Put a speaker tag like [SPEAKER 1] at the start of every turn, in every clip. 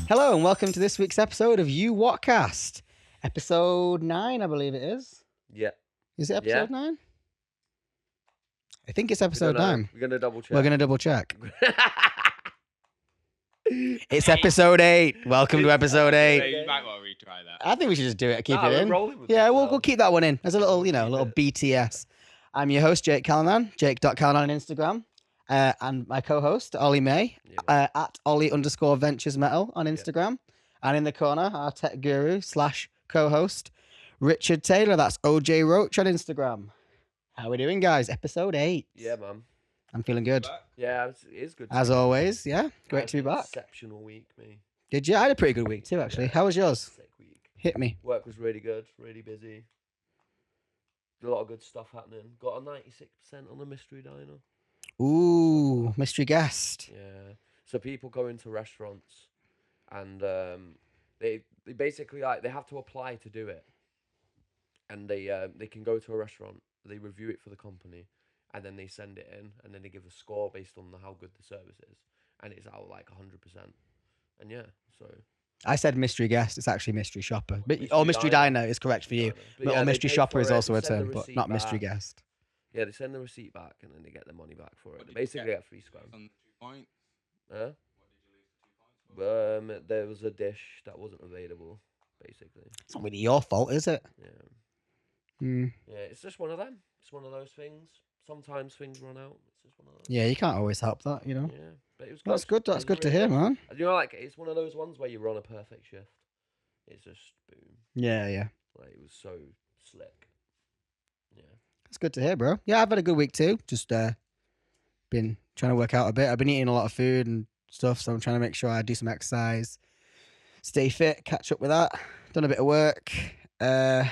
[SPEAKER 1] Hello and welcome to this week's episode of Uwotcast. Episode 9, I believe it is.
[SPEAKER 2] Yeah.
[SPEAKER 1] Is it episode 9? I think it's episode 9.
[SPEAKER 2] We're going to double check.
[SPEAKER 1] We're going to double check. It's episode 8. Welcome to episode 8.
[SPEAKER 3] You might want to retry that.
[SPEAKER 1] I think we should just do it. Keep it in.
[SPEAKER 2] With
[SPEAKER 1] Yeah, we'll keep that one in. There's a little, little BTS. I'm your host, Jake Callanan. Jake.Callanan on Instagram. And my co-host, Ollie May, at Ollie_Ventures Metal on Instagram. And in the corner, our tech guru / co-host, Richard Taylor. That's OJ Roach on Instagram. How are we doing, guys? Episode 8.
[SPEAKER 2] Yeah, man.
[SPEAKER 1] I'm feeling good.
[SPEAKER 2] Yeah, it is good.
[SPEAKER 1] As always, yeah. Great to be back.
[SPEAKER 2] Exceptional week, me.
[SPEAKER 1] Did you? I had a pretty good week too, actually. How was yours?
[SPEAKER 2] Sick week.
[SPEAKER 1] Hit me.
[SPEAKER 2] Work was really good, really busy. A lot of good stuff happening. Got a 96% on the mystery diner.
[SPEAKER 1] Ooh, mystery guest.
[SPEAKER 2] Yeah. So people go into restaurants and they basically they have to apply to do it. And they can go to a restaurant, they review it for the company, and then they send it in, and then they give a score based on how good the service is. And it's out like 100%. And yeah, so...
[SPEAKER 1] I said mystery guest. It's actually mystery shopper. Mystery diner is correct for you. But mystery shopper is also a term, but not mystery guest.
[SPEAKER 2] Yeah, they send the receipt back, and then they get their money back for it. They basically get 3 square.
[SPEAKER 3] On 2 points.
[SPEAKER 2] Huh?
[SPEAKER 3] What did you lose the 2 points for?
[SPEAKER 2] There was a dish that wasn't available, basically.
[SPEAKER 1] It's not really your fault, is it?
[SPEAKER 2] Yeah. Yeah, it's just one of them. It's one of those things. Sometimes things run out. It's just one of those.
[SPEAKER 1] Yeah, you can't always help that,
[SPEAKER 2] Yeah, but it was.
[SPEAKER 1] That's good. That's good to hear, man.
[SPEAKER 2] Like it's one of those ones where you run a perfect shift. It's just boom.
[SPEAKER 1] Yeah.
[SPEAKER 2] Like it was so slick. Yeah.
[SPEAKER 1] That's good to hear, bro. Yeah, I've had a good week too. Just been trying to work out a bit. I've been eating a lot of food and stuff, so I'm trying to make sure I do some exercise, stay fit, catch up with that. Done a bit of work. Done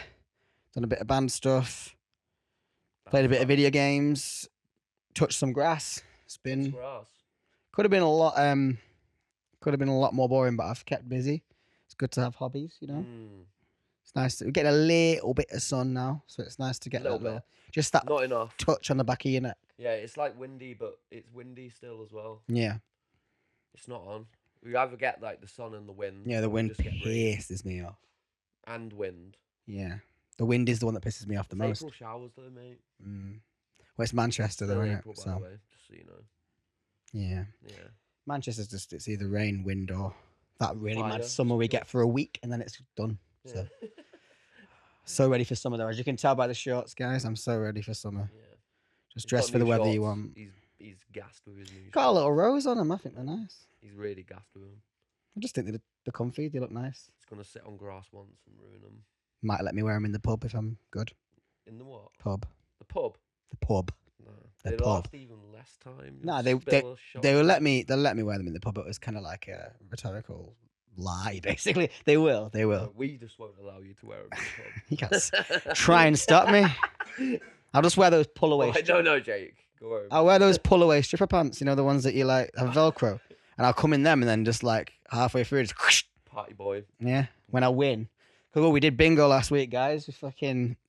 [SPEAKER 1] a bit of band stuff. Played a bit of video games. Touched some grass. It's been
[SPEAKER 2] Grass.
[SPEAKER 1] could have been a lot more boring, but I've kept busy. It's good to have hobbies, It's nice. We're getting a little bit of sun now, so it's nice to get that little, just that
[SPEAKER 2] Not enough.
[SPEAKER 1] touch on the back of your neck.
[SPEAKER 2] Yeah, it's like windy, but it's windy still as well.
[SPEAKER 1] Yeah.
[SPEAKER 2] It's not on. We either get like the sun and the wind.
[SPEAKER 1] Yeah, the
[SPEAKER 2] or we
[SPEAKER 1] wind
[SPEAKER 2] just get rain.
[SPEAKER 1] pisses me off.
[SPEAKER 2] And wind.
[SPEAKER 1] Yeah. The wind is the one that pisses me off the
[SPEAKER 2] It's
[SPEAKER 1] most.
[SPEAKER 2] April showers though, mate.
[SPEAKER 1] Well, it's Manchester though, isn't it?
[SPEAKER 2] April, by the way, just so you know.
[SPEAKER 1] Yeah.
[SPEAKER 2] Yeah.
[SPEAKER 1] Manchester's just, it's either rain, wind, or that really mad
[SPEAKER 2] Fire.
[SPEAKER 1] summer we get for a week and then it's done.
[SPEAKER 2] Yeah.
[SPEAKER 1] So ready for summer though. As you can tell by the shorts, guys, I'm so ready for summer.
[SPEAKER 2] Yeah.
[SPEAKER 1] Just
[SPEAKER 2] He's
[SPEAKER 1] dress
[SPEAKER 2] got
[SPEAKER 1] for the
[SPEAKER 2] new
[SPEAKER 1] weather you
[SPEAKER 2] shorts.
[SPEAKER 1] want.
[SPEAKER 2] He's gassed with his new
[SPEAKER 1] Got a
[SPEAKER 2] shorts.
[SPEAKER 1] little rose on them. I think they're nice.
[SPEAKER 2] He's really gassed with them.
[SPEAKER 1] I just think they're comfy. They look nice.
[SPEAKER 2] He's gonna sit on grass once and ruin them.
[SPEAKER 1] Might let me wear them in the pub if I'm good.
[SPEAKER 2] In the what?
[SPEAKER 1] Pub.
[SPEAKER 2] The pub.
[SPEAKER 1] The pub.
[SPEAKER 2] No.
[SPEAKER 1] The
[SPEAKER 2] They'd
[SPEAKER 1] pub.
[SPEAKER 2] last even less time.
[SPEAKER 1] No,
[SPEAKER 2] You'll
[SPEAKER 1] they
[SPEAKER 2] spill a shot.
[SPEAKER 1] will let me. They'll let me wear them in the pub. It was kind of like a rhetorical lie, basically. They will.
[SPEAKER 2] No, we just won't allow you to wear them in
[SPEAKER 1] You
[SPEAKER 2] the
[SPEAKER 1] can't
[SPEAKER 2] pub.
[SPEAKER 1] try and stop me. I'll just wear those pull away.
[SPEAKER 2] No, Jake. Go over.
[SPEAKER 1] I'll wear those pull away stripper pants. You know, the ones that you like have Velcro, and I'll come in them and then just like halfway through, just whoosh.
[SPEAKER 2] Party boy.
[SPEAKER 1] Yeah. When I win. Well, we did bingo last week, guys.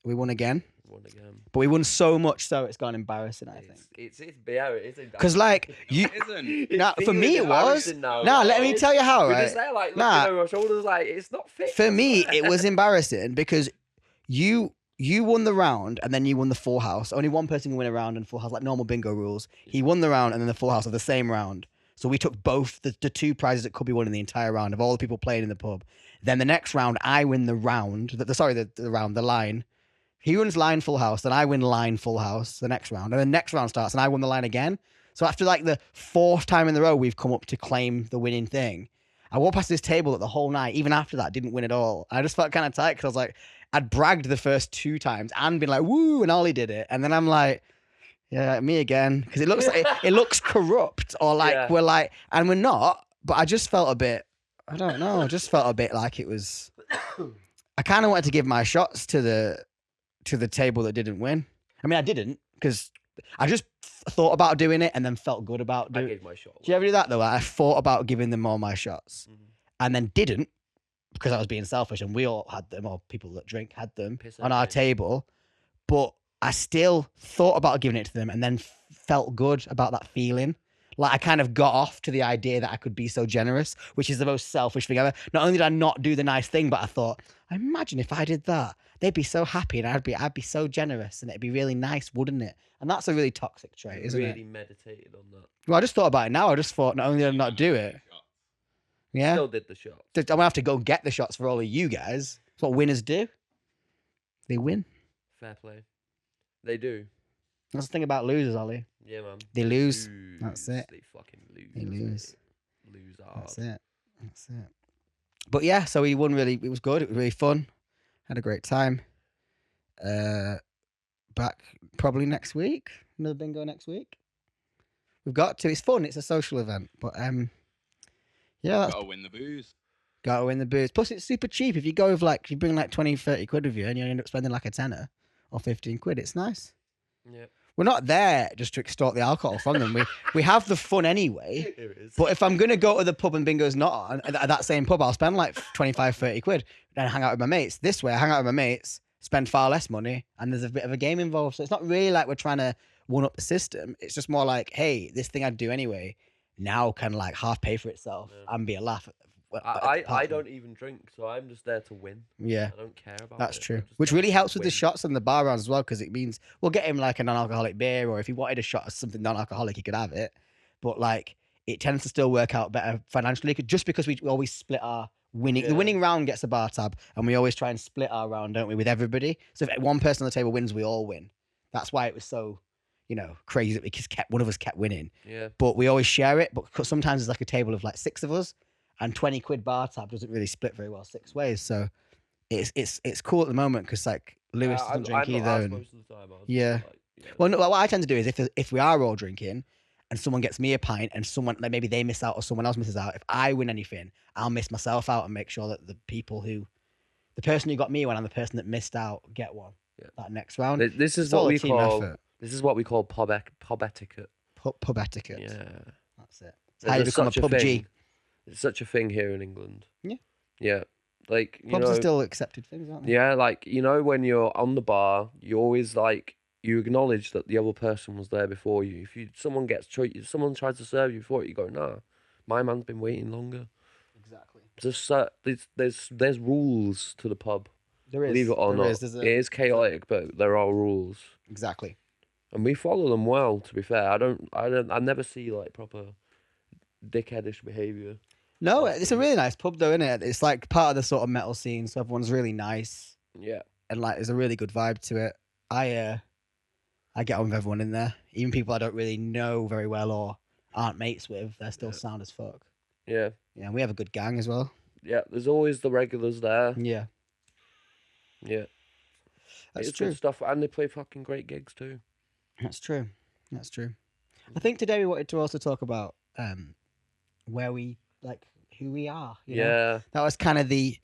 [SPEAKER 1] We won again.
[SPEAKER 2] Won again.
[SPEAKER 1] But we won so much so it's gone embarrassing, I think.
[SPEAKER 2] It's yeah, it is.
[SPEAKER 1] Because like you,
[SPEAKER 3] It isn't.
[SPEAKER 1] nah, for me it was.
[SPEAKER 2] Now.
[SPEAKER 1] Nah, let me tell you how.
[SPEAKER 2] We're
[SPEAKER 1] Right?
[SPEAKER 2] just there like
[SPEAKER 1] Nah.
[SPEAKER 2] looking over our shoulders like it's not fit.
[SPEAKER 1] For me, it was embarrassing because you won the round and then you won the full house. Only one person can win a round in full house, like normal bingo rules. He won the round and then the full house of the same round. So we took both the 2 prizes that could be won in the entire round of all the people playing in the pub. Then the next round, I win the round. The line. He wins line full house, then I win line full house the next round. And then next round starts and I won the line again. So after like the 4th time in the row we've come up to claim the winning thing, I walked past this table that the whole night, even after that, didn't win at all. I just felt kind of tight because I was like, I'd bragged the first 2 times and been like, woo, and Ollie did it. And then I'm like, yeah, me again. Because it looks like it looks corrupt or like we're like, and we're not, but I just felt a bit, I don't know, I just felt a bit like it was, I kind of wanted to give my shots to the table that didn't win. I mean, I didn't because I just thought about doing it and then felt good about doing it.
[SPEAKER 2] I gave my shot.
[SPEAKER 1] Do you ever do that though? Like, I thought about giving them all my shots and then didn't because I was being selfish and we all had them, or people that drink had them on our table. But I still thought about giving it to them and then felt good about that feeling. Like I kind of got off to the idea that I could be so generous, which is the most selfish thing ever. Not only did I not do the nice thing, but I thought, imagine if I did that, they'd be so happy, and I'd be so generous, and it'd be really nice, wouldn't it? And that's a really toxic trait, isn't it?
[SPEAKER 2] Really meditated on that.
[SPEAKER 1] Well, I just thought about it now. I just thought not only did I not do it, yeah,
[SPEAKER 2] Still did the shot.
[SPEAKER 1] I'm gonna have to go get the shots for all of you guys. That's what winners do. They win.
[SPEAKER 2] Fair play. They do.
[SPEAKER 1] That's the thing about losers, Ollie.
[SPEAKER 2] Yeah, man.
[SPEAKER 1] They lose. That's it.
[SPEAKER 2] They fucking lose.
[SPEAKER 1] They lose.
[SPEAKER 2] Lose hard.
[SPEAKER 1] That's it. That's it. But yeah, so he won really. It was good. It was really fun. Had a great time. Back probably next week. Another bingo next week. We've got to. It's fun. It's a social event. But yeah, that's
[SPEAKER 3] Gotta win the booze.
[SPEAKER 1] gotta win the booze. Plus, it's super cheap. If you go with if you bring 20, 30 quid with you, and you end up spending like a tenner or 15 quid, it's nice.
[SPEAKER 2] Yeah.
[SPEAKER 1] We're not there just to extort the alcohol from them. We have the fun anyway.
[SPEAKER 2] Here it is.
[SPEAKER 1] But if I'm going to go to the pub and bingo's not on, at that same pub, I'll spend like 25, 30 quid, then hang out with my mates. This way, I hang out with my mates, spend far less money, and there's a bit of a game involved. So it's not really like we're trying to one-up the system. It's just more like, hey, this thing I'd do anyway, now can like half pay for itself and be a laugh.
[SPEAKER 2] I don't even drink, so I'm just there to win.
[SPEAKER 1] Yeah.
[SPEAKER 2] I don't care about
[SPEAKER 1] That's
[SPEAKER 2] it.
[SPEAKER 1] true.
[SPEAKER 2] I'm just
[SPEAKER 1] Which
[SPEAKER 2] there
[SPEAKER 1] really
[SPEAKER 2] to
[SPEAKER 1] helps with the
[SPEAKER 2] win.
[SPEAKER 1] shots and the bar rounds as well, because it means we'll get him like a non-alcoholic beer, or if he wanted a shot of something non-alcoholic, he could have it. But like, it tends to still work out better financially, just because we always split our winning.
[SPEAKER 2] Yeah.
[SPEAKER 1] The winning round gets a bar tab, and we always try and split our round, don't we, with everybody? So if one person on the table wins, we all win. That's why it was so, crazy that one of us kept winning.
[SPEAKER 2] Yeah.
[SPEAKER 1] But we always share it. But sometimes there's like a table of like 6 of us, and 20 quid bar tab doesn't really split very well 6 ways. So it's cool at the moment because like Lewis doesn't drink either. And,
[SPEAKER 2] most of the time.
[SPEAKER 1] yeah. Well, no, what I tend to do is if we are all drinking and someone gets me a pint and someone like maybe they miss out or someone else misses out, if I win anything, I'll miss myself out and make sure that the person who got me one and the person that missed out get one.
[SPEAKER 2] Yeah.
[SPEAKER 1] That next round.
[SPEAKER 2] This is
[SPEAKER 1] It's all
[SPEAKER 2] what
[SPEAKER 1] a
[SPEAKER 2] we
[SPEAKER 1] team
[SPEAKER 2] call.
[SPEAKER 1] effort.
[SPEAKER 2] This is what we call pub etiquette.
[SPEAKER 1] Pub etiquette.
[SPEAKER 2] Yeah.
[SPEAKER 1] That's it. It's how you become a pub G.
[SPEAKER 2] It's such a thing here in England.
[SPEAKER 1] Yeah.
[SPEAKER 2] Yeah. Like,
[SPEAKER 1] Pubs are still accepted things, aren't they?
[SPEAKER 2] Yeah, like, when you're on the bar, you always you acknowledge that the other person was there before you. If someone tries to serve you before it, you go, nah, my man's been waiting longer.
[SPEAKER 1] Exactly.
[SPEAKER 2] There's rules to the pub.
[SPEAKER 1] There is.
[SPEAKER 2] Believe it or not.
[SPEAKER 1] It
[SPEAKER 2] is chaotic, but there are rules.
[SPEAKER 1] Exactly.
[SPEAKER 2] And we follow them well, to be fair. I never see like proper dickheadish behaviour.
[SPEAKER 1] No, it's a really nice pub though, isn't it? It's like part of the sort of metal scene, so everyone's really nice.
[SPEAKER 2] Yeah.
[SPEAKER 1] And like there's a really good vibe to it. I get on with everyone in there. Even people I don't really know very well or aren't mates with, they're still sound as fuck.
[SPEAKER 2] Yeah.
[SPEAKER 1] Yeah, and we have a good gang as well.
[SPEAKER 2] Yeah, there's always the regulars there.
[SPEAKER 1] Yeah.
[SPEAKER 2] Yeah.
[SPEAKER 1] That's
[SPEAKER 2] It's
[SPEAKER 1] true.
[SPEAKER 2] good stuff, and they play fucking great gigs too.
[SPEAKER 1] That's true. That's true. I think today we wanted to also talk about where we who we are. You know?
[SPEAKER 2] Yeah.
[SPEAKER 1] That was kind of the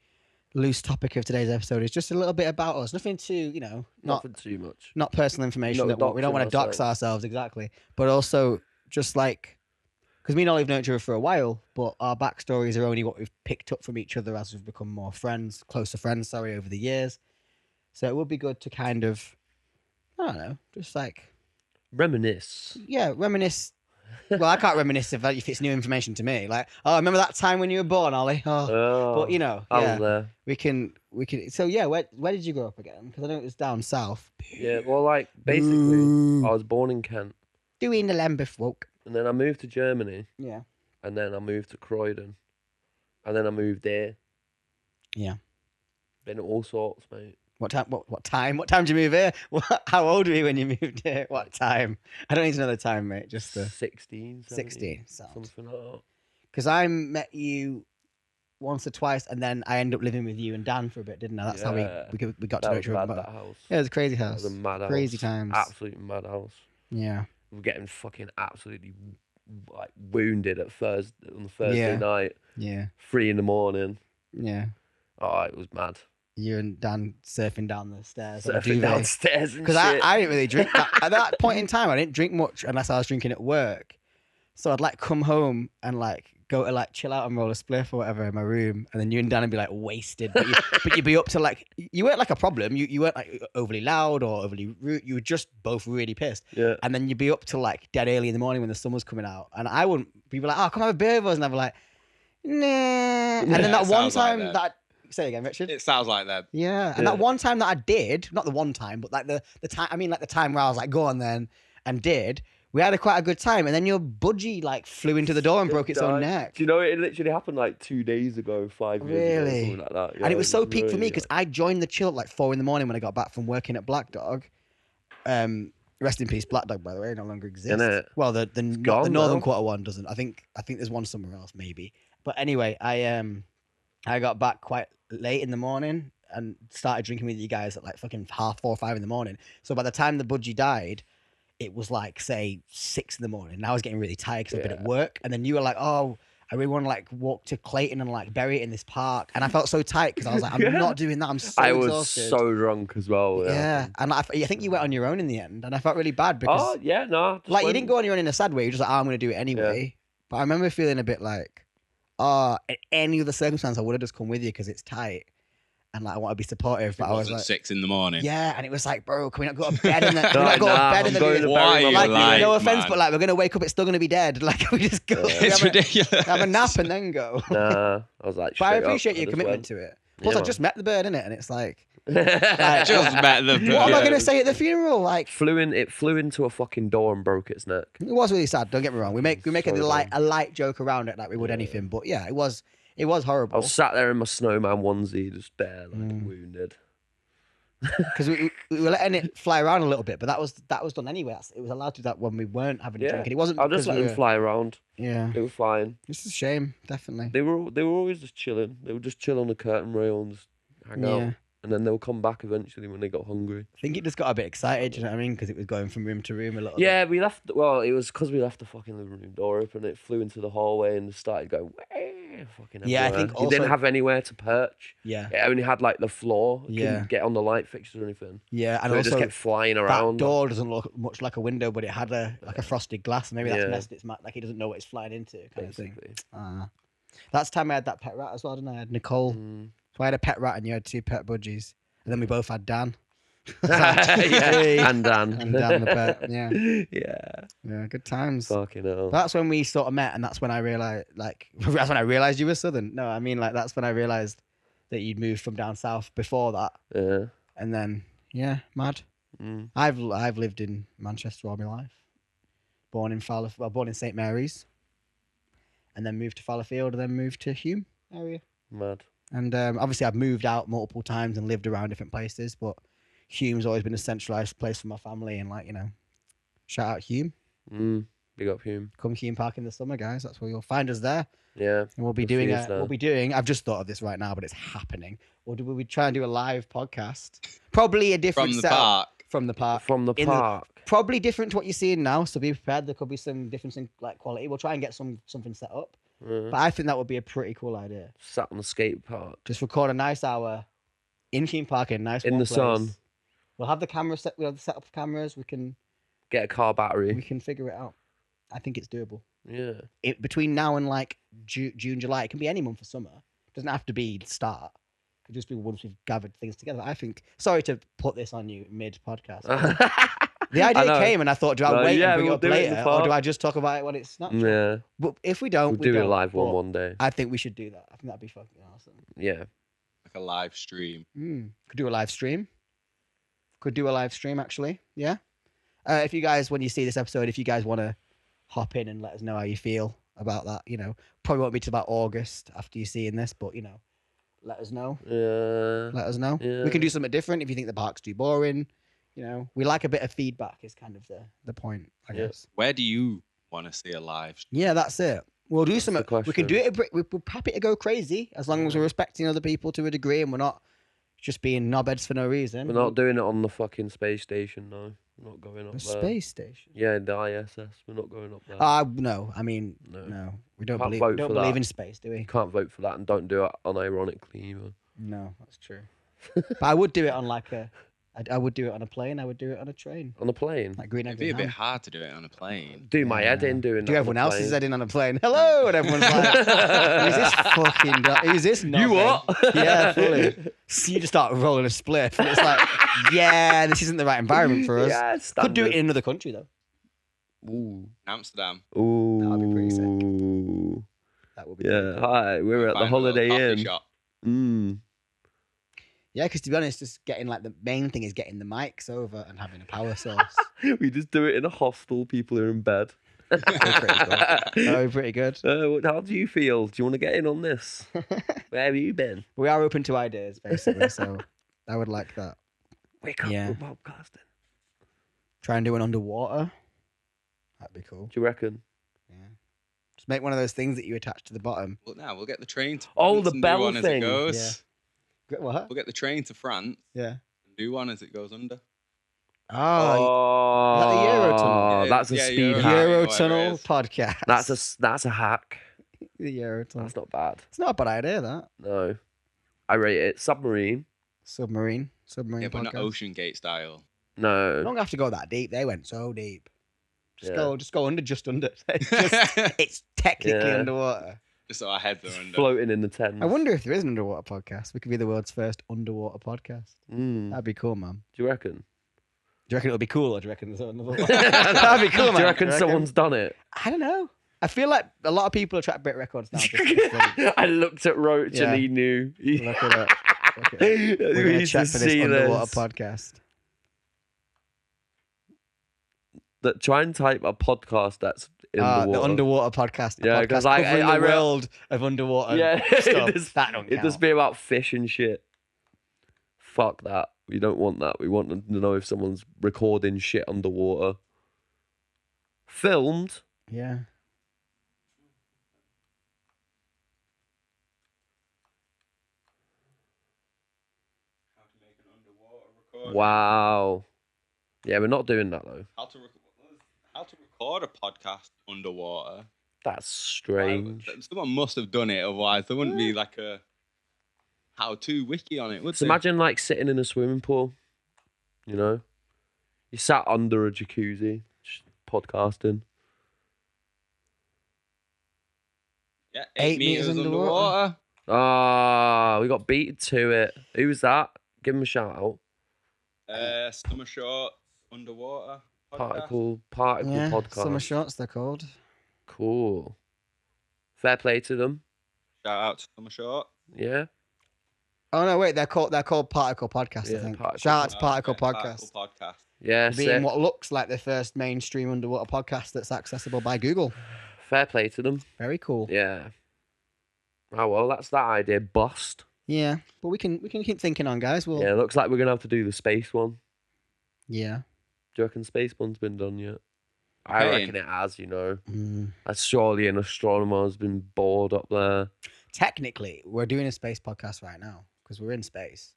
[SPEAKER 1] loose topic of today's episode. Is just a little bit about us. Nothing too, not
[SPEAKER 2] Nothing too much.
[SPEAKER 1] not personal information.
[SPEAKER 2] Not
[SPEAKER 1] That we don't want to
[SPEAKER 2] doxing
[SPEAKER 1] dox ourselves exactly, but also just because me and Ollie have known each other for a while, but our backstories are only what we've picked up from each other as we've become closer friends. Over the years. So it would be good to kind of, I don't know, just
[SPEAKER 2] Reminisce.
[SPEAKER 1] reminisce. Well, I can't reminisce if it's new information to me. Like, oh, remember that time when you were born, Ollie? Oh, but
[SPEAKER 2] I was there.
[SPEAKER 1] we can. So yeah, where did you grow up again? Because I know it was down south.
[SPEAKER 2] Yeah, well, basically,
[SPEAKER 1] Ooh.
[SPEAKER 2] I was born in Kent,
[SPEAKER 1] Doing the Lambeth walk.
[SPEAKER 2] and then I moved to Germany,
[SPEAKER 1] Yeah.
[SPEAKER 2] and then I moved to Croydon, and then I moved there.
[SPEAKER 1] Yeah.
[SPEAKER 2] Been all sorts, mate.
[SPEAKER 1] What time? What time? What time did you move here? How old were you when you moved here? What time? I don't need to know the time, mate. Just the
[SPEAKER 2] 16,
[SPEAKER 1] 16.
[SPEAKER 2] something like that.
[SPEAKER 1] Because I met you once or twice, and then I ended up living with you and Dan for a bit, didn't I? That's how we got to know
[SPEAKER 2] That
[SPEAKER 1] each
[SPEAKER 2] was
[SPEAKER 1] other.
[SPEAKER 2] mad, that house.
[SPEAKER 1] Yeah, it was a crazy
[SPEAKER 2] That
[SPEAKER 1] house.
[SPEAKER 2] was a mad house.
[SPEAKER 1] Crazy times.
[SPEAKER 2] Absolute mad house.
[SPEAKER 1] Yeah.
[SPEAKER 2] We're getting fucking absolutely wounded on the Thursday night.
[SPEAKER 1] Yeah.
[SPEAKER 2] 3 a.m.
[SPEAKER 1] Yeah.
[SPEAKER 2] Oh, it was mad.
[SPEAKER 1] You and Dan surfing down the stairs. on a
[SPEAKER 2] Surfing
[SPEAKER 1] duvet.
[SPEAKER 2] downstairs and
[SPEAKER 1] Because
[SPEAKER 2] shit.
[SPEAKER 1] I didn't really drink at that point in time. I didn't drink much unless I was drinking at work. So I'd come home and go to like chill out and roll a spliff or whatever in my room, and then you and Dan would be like wasted, but you'd be up to like, you weren't like a problem. You weren't like overly loud or overly rude. You were just both really pissed.
[SPEAKER 2] Yeah.
[SPEAKER 1] And then you'd be up till like dead early in the morning when the sun was coming out, and I wouldn't. People like, oh, come have a beer with us, and I'd be like, nah. And then that one
[SPEAKER 3] sounds like
[SPEAKER 1] time
[SPEAKER 3] that.
[SPEAKER 1] say again, Richard.
[SPEAKER 3] It sounds like that.
[SPEAKER 1] Yeah, and
[SPEAKER 2] Yeah.
[SPEAKER 1] that one time that I did, not the one time, but like the time, I mean like the time where I was like, go on then, and did, we had quite a good time, and then your budgie like flew into the door and broke its own neck.
[SPEAKER 2] Do you know it literally happened like 2 days ago, 5 years ago,
[SPEAKER 1] Really?
[SPEAKER 2] something like that. Yeah,
[SPEAKER 1] And it was so peak for me
[SPEAKER 2] really,
[SPEAKER 1] because I joined the chill at like 4 a.m. when I got back from working at Black Dog. Rest in peace, Black Dog, by the way, no longer exists.
[SPEAKER 2] Innit?
[SPEAKER 1] Well, the
[SPEAKER 2] gone
[SPEAKER 1] northern
[SPEAKER 2] now.
[SPEAKER 1] quarter one doesn't. I think there's one somewhere else maybe. But anyway, I got back quite late in the morning and started drinking with you guys at like fucking 4:30 or 5 in the morning. So by the time the budgie died, it was like say 6 in the morning. And I was getting really tired because I've been at work. And then you were like, oh, I really want to like walk to Clayton and like bury it in this park. And I felt so tight because I was like, I'm not doing that. I'm so
[SPEAKER 2] I was
[SPEAKER 1] exhausted.
[SPEAKER 2] so drunk as well.
[SPEAKER 1] Yeah, and I think you went on your own in the end, and I felt really bad because
[SPEAKER 2] Oh yeah, no. just
[SPEAKER 1] like you
[SPEAKER 2] went-
[SPEAKER 1] didn't go on your own in a sad way. You're just like, oh, I'm going to do it anyway. But I remember feeling a bit like, oh, in any other circumstance, I would have just come with you because it's tight, and like I want to be supportive. But
[SPEAKER 3] It
[SPEAKER 1] I was
[SPEAKER 3] wasn't
[SPEAKER 1] like,
[SPEAKER 3] 6 in the morning.
[SPEAKER 1] yeah, and it was like, bro, can we not go to bed? Can we not go to
[SPEAKER 2] Nah,
[SPEAKER 1] bed in
[SPEAKER 2] I'm going
[SPEAKER 1] the
[SPEAKER 2] to
[SPEAKER 3] Why are you
[SPEAKER 1] like,
[SPEAKER 3] lying,
[SPEAKER 1] no offense,
[SPEAKER 3] man?
[SPEAKER 1] but like we're gonna wake up, it's still gonna be dead. Like we just go,
[SPEAKER 2] Yeah.
[SPEAKER 1] we
[SPEAKER 3] It's
[SPEAKER 1] have,
[SPEAKER 3] ridiculous.
[SPEAKER 1] have a nap and then go.
[SPEAKER 2] Nah, I was like.
[SPEAKER 1] But I
[SPEAKER 2] straight up,
[SPEAKER 1] appreciate
[SPEAKER 2] I
[SPEAKER 1] your
[SPEAKER 2] just
[SPEAKER 1] commitment
[SPEAKER 2] went.
[SPEAKER 1] to it. Plus,
[SPEAKER 2] Yeah,
[SPEAKER 1] I just met the bird, innit? And it's like,
[SPEAKER 2] man.
[SPEAKER 3] Just met the
[SPEAKER 1] what am
[SPEAKER 3] bird.
[SPEAKER 1] I
[SPEAKER 2] Yeah.
[SPEAKER 1] gonna say at the funeral? Like,
[SPEAKER 2] It flew into a fucking door and broke its neck.
[SPEAKER 1] it was really sad. Don't get me wrong. We make
[SPEAKER 2] So
[SPEAKER 1] a light joke around it like we would anything. But yeah, it was
[SPEAKER 2] I
[SPEAKER 1] horrible
[SPEAKER 2] was sat there in my snowman onesie, just bare, like
[SPEAKER 1] Mm.
[SPEAKER 2] wounded.
[SPEAKER 1] because we were letting it fly around a little bit, but that was done anyway. It was allowed to do that when we weren't having a
[SPEAKER 2] Yeah.
[SPEAKER 1] drink, and it wasn't.
[SPEAKER 2] I just
[SPEAKER 1] because
[SPEAKER 2] let
[SPEAKER 1] we
[SPEAKER 2] them
[SPEAKER 1] were-
[SPEAKER 2] fly around.
[SPEAKER 1] Yeah,
[SPEAKER 2] They were fine.
[SPEAKER 1] this is a shame. Definitely.
[SPEAKER 2] They were always just chilling. They would just chill on the curtain rail and just hang out.
[SPEAKER 1] Yeah.
[SPEAKER 2] And then they'll come back eventually when they got hungry.
[SPEAKER 1] I think it just got a bit excited. You know what I mean? Because it was going from room to room a little. bit.
[SPEAKER 2] Yeah, we left. Well, it was because we left the fucking living room door open. It flew into the hallway and started going. Fucking
[SPEAKER 1] Yeah, I
[SPEAKER 2] everywhere.
[SPEAKER 1] think
[SPEAKER 2] it didn't
[SPEAKER 1] also-
[SPEAKER 2] have anywhere to perch.
[SPEAKER 1] Yeah.
[SPEAKER 2] It only had like the floor. It
[SPEAKER 1] Yeah.
[SPEAKER 2] couldn't get on the light fixtures or anything.
[SPEAKER 1] Yeah, and
[SPEAKER 2] So it just
[SPEAKER 1] also
[SPEAKER 2] kept flying
[SPEAKER 1] that
[SPEAKER 2] around.
[SPEAKER 1] door doesn't look much like a window, but it had a frosted glass. Maybe that's
[SPEAKER 2] Yeah.
[SPEAKER 1] messed its like he doesn't know what it's flying into, kind of thing.
[SPEAKER 2] basically.
[SPEAKER 1] That's the time I had that pet rat as well, didn't I? I had Nicole.
[SPEAKER 2] Mm.
[SPEAKER 1] So I had a pet rat and you had 2 pet budgies. And then we both had Dan.
[SPEAKER 2] yeah, and Dan.
[SPEAKER 1] And Dan the pet. Yeah.
[SPEAKER 2] Yeah.
[SPEAKER 1] Yeah, good times.
[SPEAKER 2] Fucking hell.
[SPEAKER 1] That's when we sort of met, and that's when I realized, that's when I realized you were Southern. No, I mean, like, that's when I realized that you'd moved from down south before that.
[SPEAKER 2] Yeah.
[SPEAKER 1] And then, yeah, mad.
[SPEAKER 2] Mm.
[SPEAKER 1] I've lived in Manchester all my life. Born in St Mary's, and then moved to Fallowfield, and then moved to Hume area.
[SPEAKER 2] Mad.
[SPEAKER 1] And obviously, I've moved out multiple times and lived around different places, but Hume's always been a centralized place for my family. And like, you know, shout out Hume.
[SPEAKER 2] Mm. Big up Hume.
[SPEAKER 1] Come Hume Park in the summer, guys. That's where you'll find us there.
[SPEAKER 2] Yeah.
[SPEAKER 1] And we'll be
[SPEAKER 2] Good for
[SPEAKER 1] doing
[SPEAKER 2] you,
[SPEAKER 1] a,
[SPEAKER 2] sir.
[SPEAKER 1] we'll be doing. I've just thought of this right now, but it's happening. We'll be try and do a live podcast, probably a different
[SPEAKER 3] From the
[SPEAKER 1] setup
[SPEAKER 3] park.
[SPEAKER 1] from the park.
[SPEAKER 2] From the
[SPEAKER 1] in the-
[SPEAKER 2] park.
[SPEAKER 1] Probably different to what you're seeing now, so be prepared. There could be some difference in like quality. We'll try and get something set up,
[SPEAKER 2] Mm.
[SPEAKER 1] but I think that would be a pretty cool idea.
[SPEAKER 2] Sat on the skate park.
[SPEAKER 1] Just record a nice hour in Keene Park in a nice
[SPEAKER 2] In
[SPEAKER 1] warm
[SPEAKER 2] the
[SPEAKER 1] place.
[SPEAKER 2] sun.
[SPEAKER 1] We'll have the camera set. We'll have the setup of cameras. We can
[SPEAKER 2] Get a car battery.
[SPEAKER 1] figure it out. I think it's doable.
[SPEAKER 2] Yeah.
[SPEAKER 1] Between now and like June, July, it can be any month for summer. It doesn't have to be the start. It could just be once we've gathered things together. I think. Sorry to put this on you mid podcast. The idea
[SPEAKER 2] know.
[SPEAKER 1] came, and I thought, do I
[SPEAKER 2] No,
[SPEAKER 1] wait
[SPEAKER 2] yeah,
[SPEAKER 1] and bring
[SPEAKER 2] we'll
[SPEAKER 1] it up
[SPEAKER 2] do it in the
[SPEAKER 1] later, or do
[SPEAKER 2] park.
[SPEAKER 1] I just talk about it when it's not?
[SPEAKER 2] Yeah.
[SPEAKER 1] But if we don't,
[SPEAKER 2] We'll
[SPEAKER 1] we
[SPEAKER 2] do
[SPEAKER 1] don't.
[SPEAKER 2] a live
[SPEAKER 1] But
[SPEAKER 2] one day.
[SPEAKER 1] I think we should do that. I think that'd be fucking awesome.
[SPEAKER 2] Yeah.
[SPEAKER 3] Like a live stream.
[SPEAKER 1] Could do a live stream. Could do a live stream, actually. Yeah. If you guys, when you see this episode, if you guys want to hop in and let us know how you feel about that, you know, probably won't be till about August after you seeing this, but you know, let us know.
[SPEAKER 2] Yeah.
[SPEAKER 1] Let us know.
[SPEAKER 2] Yeah.
[SPEAKER 1] We can do something different if you think the park's too boring. You know, we like a bit of feedback. Is kind of the point, I
[SPEAKER 2] Yeah.
[SPEAKER 1] guess.
[SPEAKER 3] Where do you want to see a live stream?
[SPEAKER 1] Yeah, that's it. We'll do
[SPEAKER 2] That's the
[SPEAKER 1] something. We can do
[SPEAKER 2] question.
[SPEAKER 1] it. We're happy to go crazy as long as we're respecting other people to a degree, and we're not just being knobheads for no reason.
[SPEAKER 2] We're not doing it on the fucking space station, no. We're not going up
[SPEAKER 1] the
[SPEAKER 2] there.
[SPEAKER 1] space station.
[SPEAKER 2] Yeah, the ISS. We're not going up there.
[SPEAKER 1] No. I mean,
[SPEAKER 2] No.
[SPEAKER 1] no. We don't
[SPEAKER 2] Can't
[SPEAKER 1] believe.
[SPEAKER 2] vote
[SPEAKER 1] We don't
[SPEAKER 2] for
[SPEAKER 1] believe
[SPEAKER 2] that.
[SPEAKER 1] in space, do we?
[SPEAKER 2] You can't vote for that, and don't do it unironically either.
[SPEAKER 1] No, that's true. But I would do it on like a I would do it on a plane. I would do it on a train.
[SPEAKER 2] On a plane.
[SPEAKER 1] Like green
[SPEAKER 3] It'd
[SPEAKER 1] eggs
[SPEAKER 3] be a
[SPEAKER 1] and
[SPEAKER 3] bit
[SPEAKER 1] ham.
[SPEAKER 3] hard to do it on a plane.
[SPEAKER 2] Do my head in doing
[SPEAKER 1] Do
[SPEAKER 2] that.
[SPEAKER 1] everyone
[SPEAKER 2] on a
[SPEAKER 1] else's
[SPEAKER 2] plane.
[SPEAKER 1] head in on a plane. Hello, and everyone's like, "Who's this fucking? Who's this?
[SPEAKER 2] You
[SPEAKER 1] knobhead?"
[SPEAKER 2] what?
[SPEAKER 1] Yeah, fully. So you just start rolling a spliff, and it's like, yeah, this isn't the right environment for us.
[SPEAKER 2] Yeah,
[SPEAKER 1] Could do it in another country though.
[SPEAKER 2] Ooh.
[SPEAKER 3] Amsterdam.
[SPEAKER 2] Ooh.
[SPEAKER 1] That'd be pretty sick. That would be.
[SPEAKER 2] Yeah.
[SPEAKER 1] pretty cool.
[SPEAKER 2] Hi. We're at the
[SPEAKER 3] Find a little
[SPEAKER 2] Holiday
[SPEAKER 3] coffee
[SPEAKER 2] Inn.
[SPEAKER 3] shop.
[SPEAKER 1] Yeah, because to be honest, just getting like the main thing is getting the mics over and having a power source.
[SPEAKER 2] We just do it in a hostel. People are in bed.
[SPEAKER 1] That'd be pretty cool. That'd be pretty good.
[SPEAKER 2] How do you feel? Do you want to get in on this? Where have you been?
[SPEAKER 1] We are open to ideas, basically, so I would like that.
[SPEAKER 2] Wake up
[SPEAKER 1] Yeah.
[SPEAKER 2] with podcasting.
[SPEAKER 1] Try and do an underwater. That'd be cool.
[SPEAKER 2] Do you reckon?
[SPEAKER 1] Yeah. Just make one of those things that you attach to the bottom.
[SPEAKER 3] Well, now we'll get the train to
[SPEAKER 2] Oh,
[SPEAKER 3] France
[SPEAKER 2] the
[SPEAKER 3] and
[SPEAKER 2] bell
[SPEAKER 3] do one
[SPEAKER 2] thing.
[SPEAKER 3] as it goes.
[SPEAKER 1] What?
[SPEAKER 3] We'll get the train to France
[SPEAKER 1] Yeah.
[SPEAKER 3] and do one as it goes under.
[SPEAKER 1] Oh, is that the Eurotunnel?
[SPEAKER 3] Yeah,
[SPEAKER 2] That's a
[SPEAKER 3] yeah,
[SPEAKER 2] speed
[SPEAKER 3] Euro-
[SPEAKER 2] hack.
[SPEAKER 3] Euro-
[SPEAKER 1] Eurotunnel
[SPEAKER 3] is.
[SPEAKER 1] podcast.
[SPEAKER 2] That's a hack.
[SPEAKER 1] the Eurotunnel.
[SPEAKER 2] That's not bad.
[SPEAKER 1] It's not a bad idea, that.
[SPEAKER 2] No, I rate it. Submarine.
[SPEAKER 1] Submarine
[SPEAKER 3] Yeah,
[SPEAKER 1] podcast.
[SPEAKER 3] but not Ocean Gate style.
[SPEAKER 1] You
[SPEAKER 2] No.
[SPEAKER 1] don't have to go that deep. They went so deep. Just
[SPEAKER 2] Yeah.
[SPEAKER 1] go under, just under. It's technically
[SPEAKER 2] Yeah.
[SPEAKER 1] underwater.
[SPEAKER 3] Just so our heads are under.
[SPEAKER 2] Floating in the Thames.
[SPEAKER 1] I wonder if there is an underwater podcast. We could be the world's first underwater podcast.
[SPEAKER 2] Mm.
[SPEAKER 1] That'd be cool, man.
[SPEAKER 2] Do you reckon?
[SPEAKER 1] Do you reckon it'll be cool, or do you reckon there's another one? That'd be cool, man.
[SPEAKER 2] Do you reckon someone's done it?
[SPEAKER 1] I don't know. I feel like a lot of people are trying to break records now. Just to
[SPEAKER 2] I looked at Roach
[SPEAKER 1] Yeah.
[SPEAKER 2] and he knew.
[SPEAKER 1] look at it. Look at it. We're
[SPEAKER 2] We
[SPEAKER 1] going to
[SPEAKER 2] need
[SPEAKER 1] check
[SPEAKER 2] to
[SPEAKER 1] for this
[SPEAKER 2] see
[SPEAKER 1] underwater
[SPEAKER 2] this.
[SPEAKER 1] podcast.
[SPEAKER 2] Try and type a podcast that's in the water.
[SPEAKER 1] The underwater podcast.
[SPEAKER 2] Yeah,
[SPEAKER 1] Yeah,
[SPEAKER 2] 'cause
[SPEAKER 1] because
[SPEAKER 2] I
[SPEAKER 1] the
[SPEAKER 2] read-
[SPEAKER 1] world of underwater
[SPEAKER 2] Yeah,
[SPEAKER 1] stuff. That don't
[SPEAKER 2] It
[SPEAKER 1] count.
[SPEAKER 2] just be about fish and shit. Fuck that. We don't want that. We want to know if someone's recording shit underwater. Filmed?
[SPEAKER 1] Yeah.
[SPEAKER 3] How to make an underwater record.
[SPEAKER 2] Wow. Yeah, we're not doing that though.
[SPEAKER 3] How to record a podcast underwater.
[SPEAKER 2] That's strange.
[SPEAKER 3] Someone must have done it, otherwise there wouldn't be like a how-to wiki on it, would
[SPEAKER 2] So
[SPEAKER 3] there?
[SPEAKER 2] imagine like sitting in a swimming pool, you know? You sat under a jacuzzi, just podcasting.
[SPEAKER 3] Yeah,
[SPEAKER 1] 8
[SPEAKER 3] 8
[SPEAKER 1] meters
[SPEAKER 3] meters
[SPEAKER 1] underwater.
[SPEAKER 3] underwater.
[SPEAKER 2] Ah, we got beat to it. Who was that? Give him a shout out.
[SPEAKER 3] Summer Short underwater podcast.
[SPEAKER 2] Particle
[SPEAKER 1] Yeah.
[SPEAKER 2] podcast.
[SPEAKER 1] Summer shorts, they're called.
[SPEAKER 2] Cool. Fair play to them.
[SPEAKER 3] Shout out to Summer Short.
[SPEAKER 2] Yeah.
[SPEAKER 1] Oh no, wait, they're called Particle Podcast.
[SPEAKER 2] Yeah,
[SPEAKER 1] I think.
[SPEAKER 2] Particle
[SPEAKER 1] Shout out to
[SPEAKER 3] Oh,
[SPEAKER 1] Particle
[SPEAKER 3] okay,
[SPEAKER 1] Podcast.
[SPEAKER 3] Particle podcast.
[SPEAKER 2] Yeah.
[SPEAKER 1] Being
[SPEAKER 2] sick.
[SPEAKER 1] what looks like the first mainstream underwater podcast that's accessible by Google.
[SPEAKER 2] Fair play to them.
[SPEAKER 1] Very cool.
[SPEAKER 2] Yeah. Oh well, that's that idea bust.
[SPEAKER 1] Yeah, but we can keep thinking on, guys. Well,
[SPEAKER 2] Yeah, looks like we're gonna have to do the space one.
[SPEAKER 1] yeah.
[SPEAKER 2] Do you reckon space one's been done yet? I
[SPEAKER 3] Pain.
[SPEAKER 2] reckon it has. You know,
[SPEAKER 1] Mm.
[SPEAKER 2] surely an astronomer has been bored up there.
[SPEAKER 1] Technically, we're doing a space podcast right now because we're in space,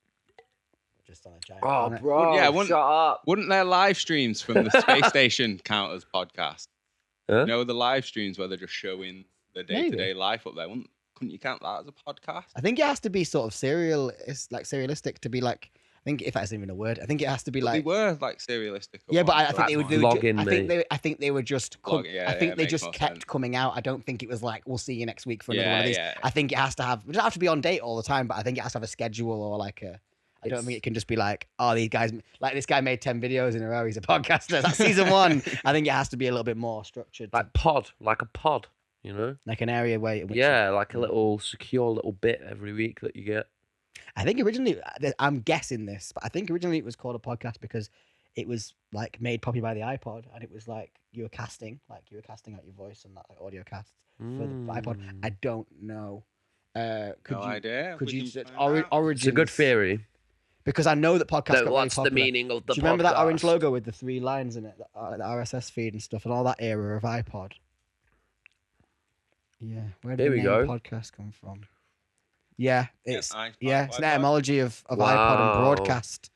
[SPEAKER 1] just on a giant.
[SPEAKER 2] Oh,
[SPEAKER 1] planet.
[SPEAKER 2] bro,
[SPEAKER 3] Yeah, wouldn't-
[SPEAKER 2] shut up.
[SPEAKER 3] Wouldn't their live streams from the space station count as podcast?
[SPEAKER 2] Huh?
[SPEAKER 3] You know, the live streams where they're just showing the day-to-day life up there. Couldn't you count that as a podcast?
[SPEAKER 1] I think it has to be sort of serialistic to be like. I think if that's even a word, I think it has to be
[SPEAKER 3] But they
[SPEAKER 1] like.
[SPEAKER 3] were like serialistic. at
[SPEAKER 1] Yeah, but
[SPEAKER 3] one
[SPEAKER 1] I think
[SPEAKER 3] point.
[SPEAKER 1] they would
[SPEAKER 2] That's
[SPEAKER 1] do.
[SPEAKER 2] vlogging,
[SPEAKER 1] I think they were just.
[SPEAKER 3] Vlog, yeah,
[SPEAKER 1] I think
[SPEAKER 3] yeah,
[SPEAKER 1] they
[SPEAKER 3] makes
[SPEAKER 1] just
[SPEAKER 3] more
[SPEAKER 1] kept
[SPEAKER 3] sense.
[SPEAKER 1] coming out. I don't think it was like we'll see you next week for another one
[SPEAKER 3] Yeah,
[SPEAKER 1] of these.
[SPEAKER 3] yeah.
[SPEAKER 1] I think it has to have. It doesn't have to be on date all the time, but I think it has to have a schedule or like a. I don't think it can just be like, oh, these guys, like this guy made 10 videos in a row. He's a podcaster. That's season one. I think it has to be a little bit more structured,
[SPEAKER 2] like a pod, you know?
[SPEAKER 1] like an area where. in which-
[SPEAKER 2] Yeah, like a little secure little bit every week that you get.
[SPEAKER 1] I think originally, I'm guessing this, but I think originally it was called a podcast because it was like made popular by the iPod, and it was like you were casting out your voice and that like audio casts for the iPod. I don't know. Could
[SPEAKER 3] No
[SPEAKER 1] you,
[SPEAKER 3] idea.
[SPEAKER 1] Could
[SPEAKER 3] We
[SPEAKER 1] you
[SPEAKER 3] can
[SPEAKER 1] just
[SPEAKER 3] find out.
[SPEAKER 1] origins?
[SPEAKER 2] It's a good theory.
[SPEAKER 1] Because I know that podcasts got really
[SPEAKER 2] What's the
[SPEAKER 1] popular.
[SPEAKER 2] meaning of the
[SPEAKER 1] Do you remember that orange
[SPEAKER 2] podcast?
[SPEAKER 1] logo with the 3 lines in it, the RSS feed and stuff, and all that era of iPod? Yeah, where did
[SPEAKER 2] Here
[SPEAKER 1] the
[SPEAKER 2] we
[SPEAKER 1] name
[SPEAKER 2] go.
[SPEAKER 1] podcast come from? Yeah, it's
[SPEAKER 3] iPod,
[SPEAKER 1] it's an
[SPEAKER 3] iPod.
[SPEAKER 1] etymology of iPod and
[SPEAKER 2] Wow.
[SPEAKER 1] broadcast.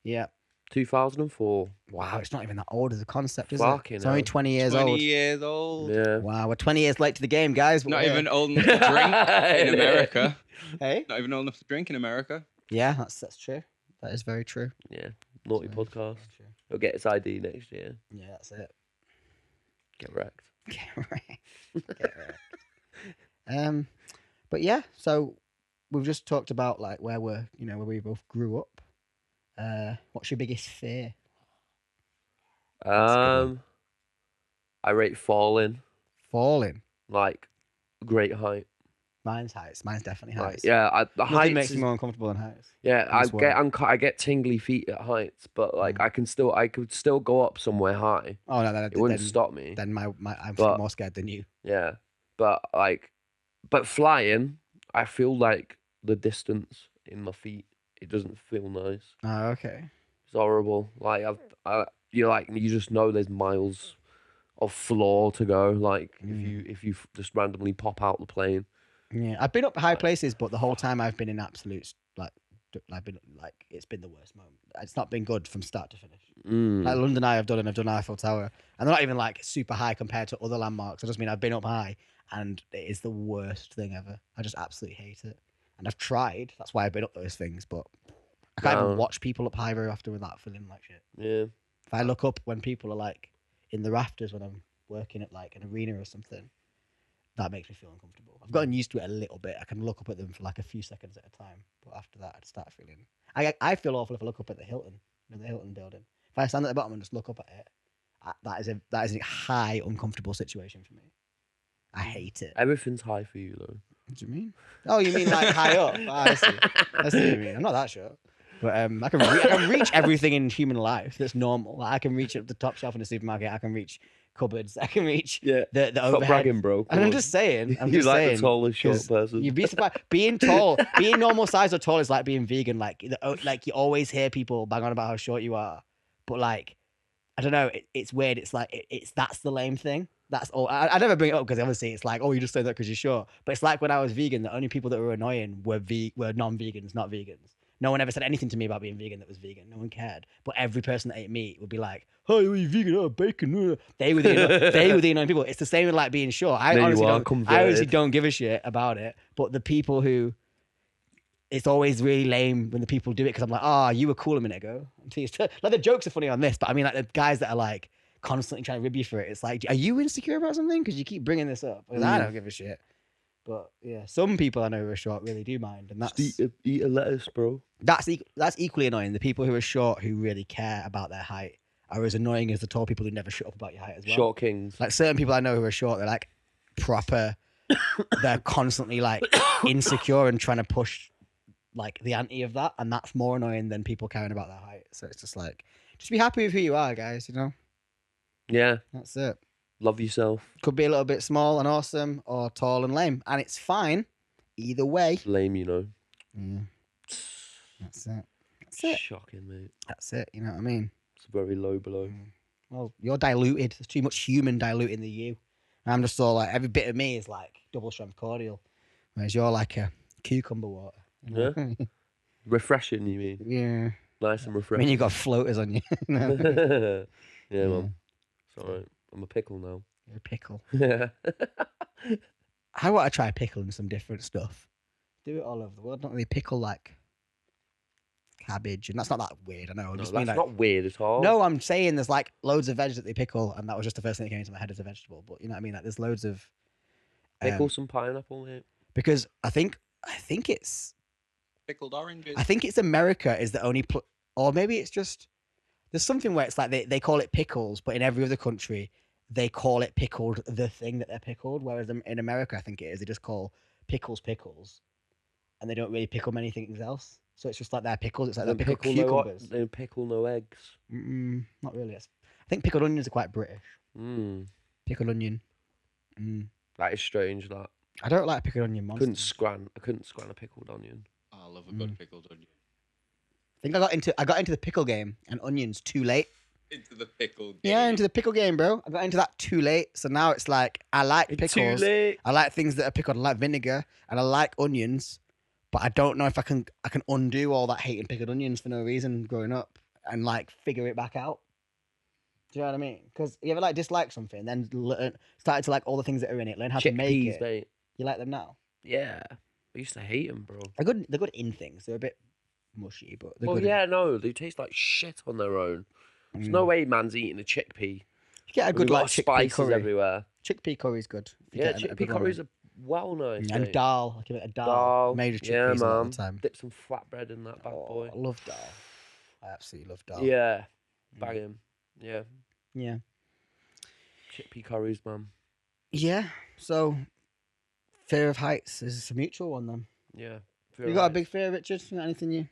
[SPEAKER 1] Yeah.
[SPEAKER 2] 2004.
[SPEAKER 1] Wow, it's not even that old as a concept, is
[SPEAKER 2] Fucking
[SPEAKER 1] it? It's only
[SPEAKER 2] hell.
[SPEAKER 1] 20 years
[SPEAKER 3] 20
[SPEAKER 1] old.
[SPEAKER 3] years old.
[SPEAKER 2] Yeah.
[SPEAKER 1] Wow, we're 20 years late to the game, guys. but
[SPEAKER 3] Not
[SPEAKER 1] we're
[SPEAKER 3] even
[SPEAKER 1] here.
[SPEAKER 3] old enough to drink in America.
[SPEAKER 1] Hey?
[SPEAKER 3] Not even old enough to drink in America.
[SPEAKER 1] Yeah, that's true. That is very true.
[SPEAKER 2] Yeah. Naughty
[SPEAKER 1] True,
[SPEAKER 2] podcast.
[SPEAKER 1] true.
[SPEAKER 2] It'll get its ID next year.
[SPEAKER 1] Yeah, that's it.
[SPEAKER 2] Get wrecked.
[SPEAKER 1] Get wrecked. Get wrecked. But yeah, so we've just talked about like where we both grew up. What's your biggest fear?
[SPEAKER 2] I rate falling.
[SPEAKER 1] Falling.
[SPEAKER 2] Like great height.
[SPEAKER 1] Mine's heights. Mine's definitely
[SPEAKER 2] Like,
[SPEAKER 1] heights.
[SPEAKER 2] the
[SPEAKER 1] Nothing
[SPEAKER 2] heights
[SPEAKER 1] makes
[SPEAKER 2] is,
[SPEAKER 1] me more uncomfortable than heights.
[SPEAKER 2] Yeah,
[SPEAKER 1] I swear.
[SPEAKER 2] I get tingly feet at heights, but like I could still go up somewhere high.
[SPEAKER 1] Oh no,
[SPEAKER 2] It wouldn't stop me.
[SPEAKER 1] Then I'm
[SPEAKER 2] But-
[SPEAKER 1] more scared than you.
[SPEAKER 2] Yeah, but flying, I feel like the distance in my feet. It doesn't feel nice.
[SPEAKER 1] Oh, okay.
[SPEAKER 2] It's horrible. Like you just know there's miles of floor to go. Like if you just randomly pop out the plane.
[SPEAKER 1] Yeah, I've been up high places, but the whole time I've been in absolutes it's been the worst moment. It's not been good from start to finish. Like London Eye, I've done Eiffel Tower, and they're not even like super high compared to other landmarks. I just mean I've been up high, and it is the worst thing ever. I just absolutely hate it, and I've tried. That's why I've been up those things, but I can't even watch people up high very often without feeling like shit.
[SPEAKER 2] Yeah.
[SPEAKER 1] If I look up when people are like in the rafters when I'm working at like an arena or something, that makes me feel uncomfortable. I've gotten used to it a little bit. I can look up at them for like a few seconds at a time, but after that, I'd start feeling. I feel awful if I look up at the Hilton, the Hilton building. If I stand at the bottom and just look up at it, that is a high uncomfortable situation for me. I hate it.
[SPEAKER 2] Everything's high for you though.
[SPEAKER 1] What do you mean? Oh, you mean like high up? Oh, I see. I see what you mean. I'm not that short. But I can reach everything in human life that's normal. Like, I can reach up the top shelf in the supermarket. I can reach cupboards. I can reach the
[SPEAKER 2] Stop
[SPEAKER 1] overhead.
[SPEAKER 2] bragging, bro.
[SPEAKER 1] And I'm just saying.
[SPEAKER 2] You like the tallest short person.
[SPEAKER 1] You'd be surprised. Being tall, being normal size or tall is like being vegan. Like you always hear people bang on about how short you are, but like I don't know. It's weird. It's like that's the lame thing. That's all. I never bring it up because obviously it's like, oh, you just say that because you're short. But it's like when I was vegan, the only people that were annoying were non-vegans, not vegans. No one ever said anything to me about being vegan that was vegan. No one cared. But every person that ate meat would be like, "Oh, are you vegan? Oh, bacon." They were the annoying people. It's the same with like being short. I honestly don't give a shit about it. But the people who, it's always really lame when the people do it because I'm like, "Oh, you were cool a minute ago." Like the jokes are funny on this, but I mean like the guys that are like constantly trying to rib you for it. It's like, are you insecure about something? Because you keep bringing this up. Because I don't give a shit. But yeah, some people I know who are short really do mind, and that's
[SPEAKER 2] just eat a lettuce, bro.
[SPEAKER 1] That's equally annoying. The people who are short who really care about their height are as annoying as the tall people who never shut up about your height as well.
[SPEAKER 2] Short kings.
[SPEAKER 1] Like certain people I know who are short, they're like proper. They're constantly like insecure and trying to push like the ante of that, and that's more annoying than people caring about their height. So it's just like, just be happy with who you are, guys. You know.
[SPEAKER 2] Yeah.
[SPEAKER 1] That's it.
[SPEAKER 2] Love yourself.
[SPEAKER 1] Could be a little bit small and awesome, or tall and lame, and it's fine either way.
[SPEAKER 2] Lame, you know.
[SPEAKER 1] Yeah. That's it. That's it.
[SPEAKER 2] Shocking, mate.
[SPEAKER 1] That's it. You know what I mean?
[SPEAKER 2] It's very low below.
[SPEAKER 1] Well, you're diluted. There's too much human diluting the you. And I'm just all like, every bit of me is like double strength cordial, whereas you're like a cucumber water. You know?
[SPEAKER 2] Yeah. Refreshing, you mean?
[SPEAKER 1] Yeah.
[SPEAKER 2] Nice and
[SPEAKER 1] I
[SPEAKER 2] refreshing.
[SPEAKER 1] mean, you got floaters on you.
[SPEAKER 2] Yeah, man. It's alright. I'm a pickle now.
[SPEAKER 1] You're a pickle.
[SPEAKER 2] Yeah.
[SPEAKER 1] I want to try pickling some different stuff. Do it all over the world. Not really pickle like cabbage, and that's not that weird. I know.
[SPEAKER 2] No,
[SPEAKER 1] Just
[SPEAKER 2] that's
[SPEAKER 1] mean, like,
[SPEAKER 2] not weird at all.
[SPEAKER 1] No, I'm saying there's like loads of veg that they pickle, and that was just the first thing that came into my head as a vegetable. But you know what I mean? Like there's loads of
[SPEAKER 2] Pickle some pineapple, mate.
[SPEAKER 1] because I think it's
[SPEAKER 3] Pickled oranges.
[SPEAKER 1] I think it's America is the only or maybe it's just there's something where it's like they call it pickles, but in every other country they call it pickled the thing that they're pickled. Whereas in America, I think it is they just call pickles, and they don't really pickle many things else. So it's just like they're pickles. It's like they're pickled cucumbers.
[SPEAKER 2] They pickle no eggs.
[SPEAKER 1] Not really. I think pickled onions are quite British. Pickled onion.
[SPEAKER 2] That is strange. That
[SPEAKER 1] I don't like pickled onion monsters.
[SPEAKER 2] I couldn't scran a pickled onion.
[SPEAKER 3] I love a good pickled onion.
[SPEAKER 1] I think I got into the pickle game and onions too late.
[SPEAKER 3] Into the pickle game.
[SPEAKER 1] Yeah, into the pickle game, bro. I got into that too late. So now it's like I like pickles.
[SPEAKER 2] Too late.
[SPEAKER 1] I like things that are pickled. I like vinegar and I like onions, but I don't know if I can undo all that hating pickled onions for no reason growing up and like figure it back out. Do you know what I mean? Because you ever like dislike something, then started to like all the things that are in it, learn how to make
[SPEAKER 2] Chickpeas,
[SPEAKER 1] it.
[SPEAKER 2] mate.
[SPEAKER 1] You like them now?
[SPEAKER 2] Yeah. I used to hate them, bro.
[SPEAKER 1] They're good in things. They're a bit mushy, but they're
[SPEAKER 2] Well,
[SPEAKER 1] good.
[SPEAKER 2] yeah, no, they taste like shit on their own. There's no way man's eating a chickpea.
[SPEAKER 1] You get a good
[SPEAKER 2] We've got
[SPEAKER 1] like chickpea
[SPEAKER 2] spices
[SPEAKER 1] curry.
[SPEAKER 2] everywhere.
[SPEAKER 1] Chickpea curry's good. If you
[SPEAKER 2] Yeah,
[SPEAKER 1] get a
[SPEAKER 2] chickpea
[SPEAKER 1] good one.
[SPEAKER 2] curries are well nice.
[SPEAKER 1] And
[SPEAKER 2] mate.
[SPEAKER 1] dal. I give it a dal.
[SPEAKER 2] Dal.
[SPEAKER 1] Made of
[SPEAKER 2] Yeah,
[SPEAKER 1] chickpeas a lot of
[SPEAKER 2] man.
[SPEAKER 1] the time.
[SPEAKER 2] Dip some flatbread in that bad boy.
[SPEAKER 1] I love dal. I absolutely love dal.
[SPEAKER 2] Yeah. Bang him. Yeah.
[SPEAKER 1] Yeah.
[SPEAKER 2] Chickpea curries, man.
[SPEAKER 1] Yeah. So, fear of heights is a mutual one then.
[SPEAKER 2] Yeah.
[SPEAKER 1] You got a big fear, Richard? Anything you?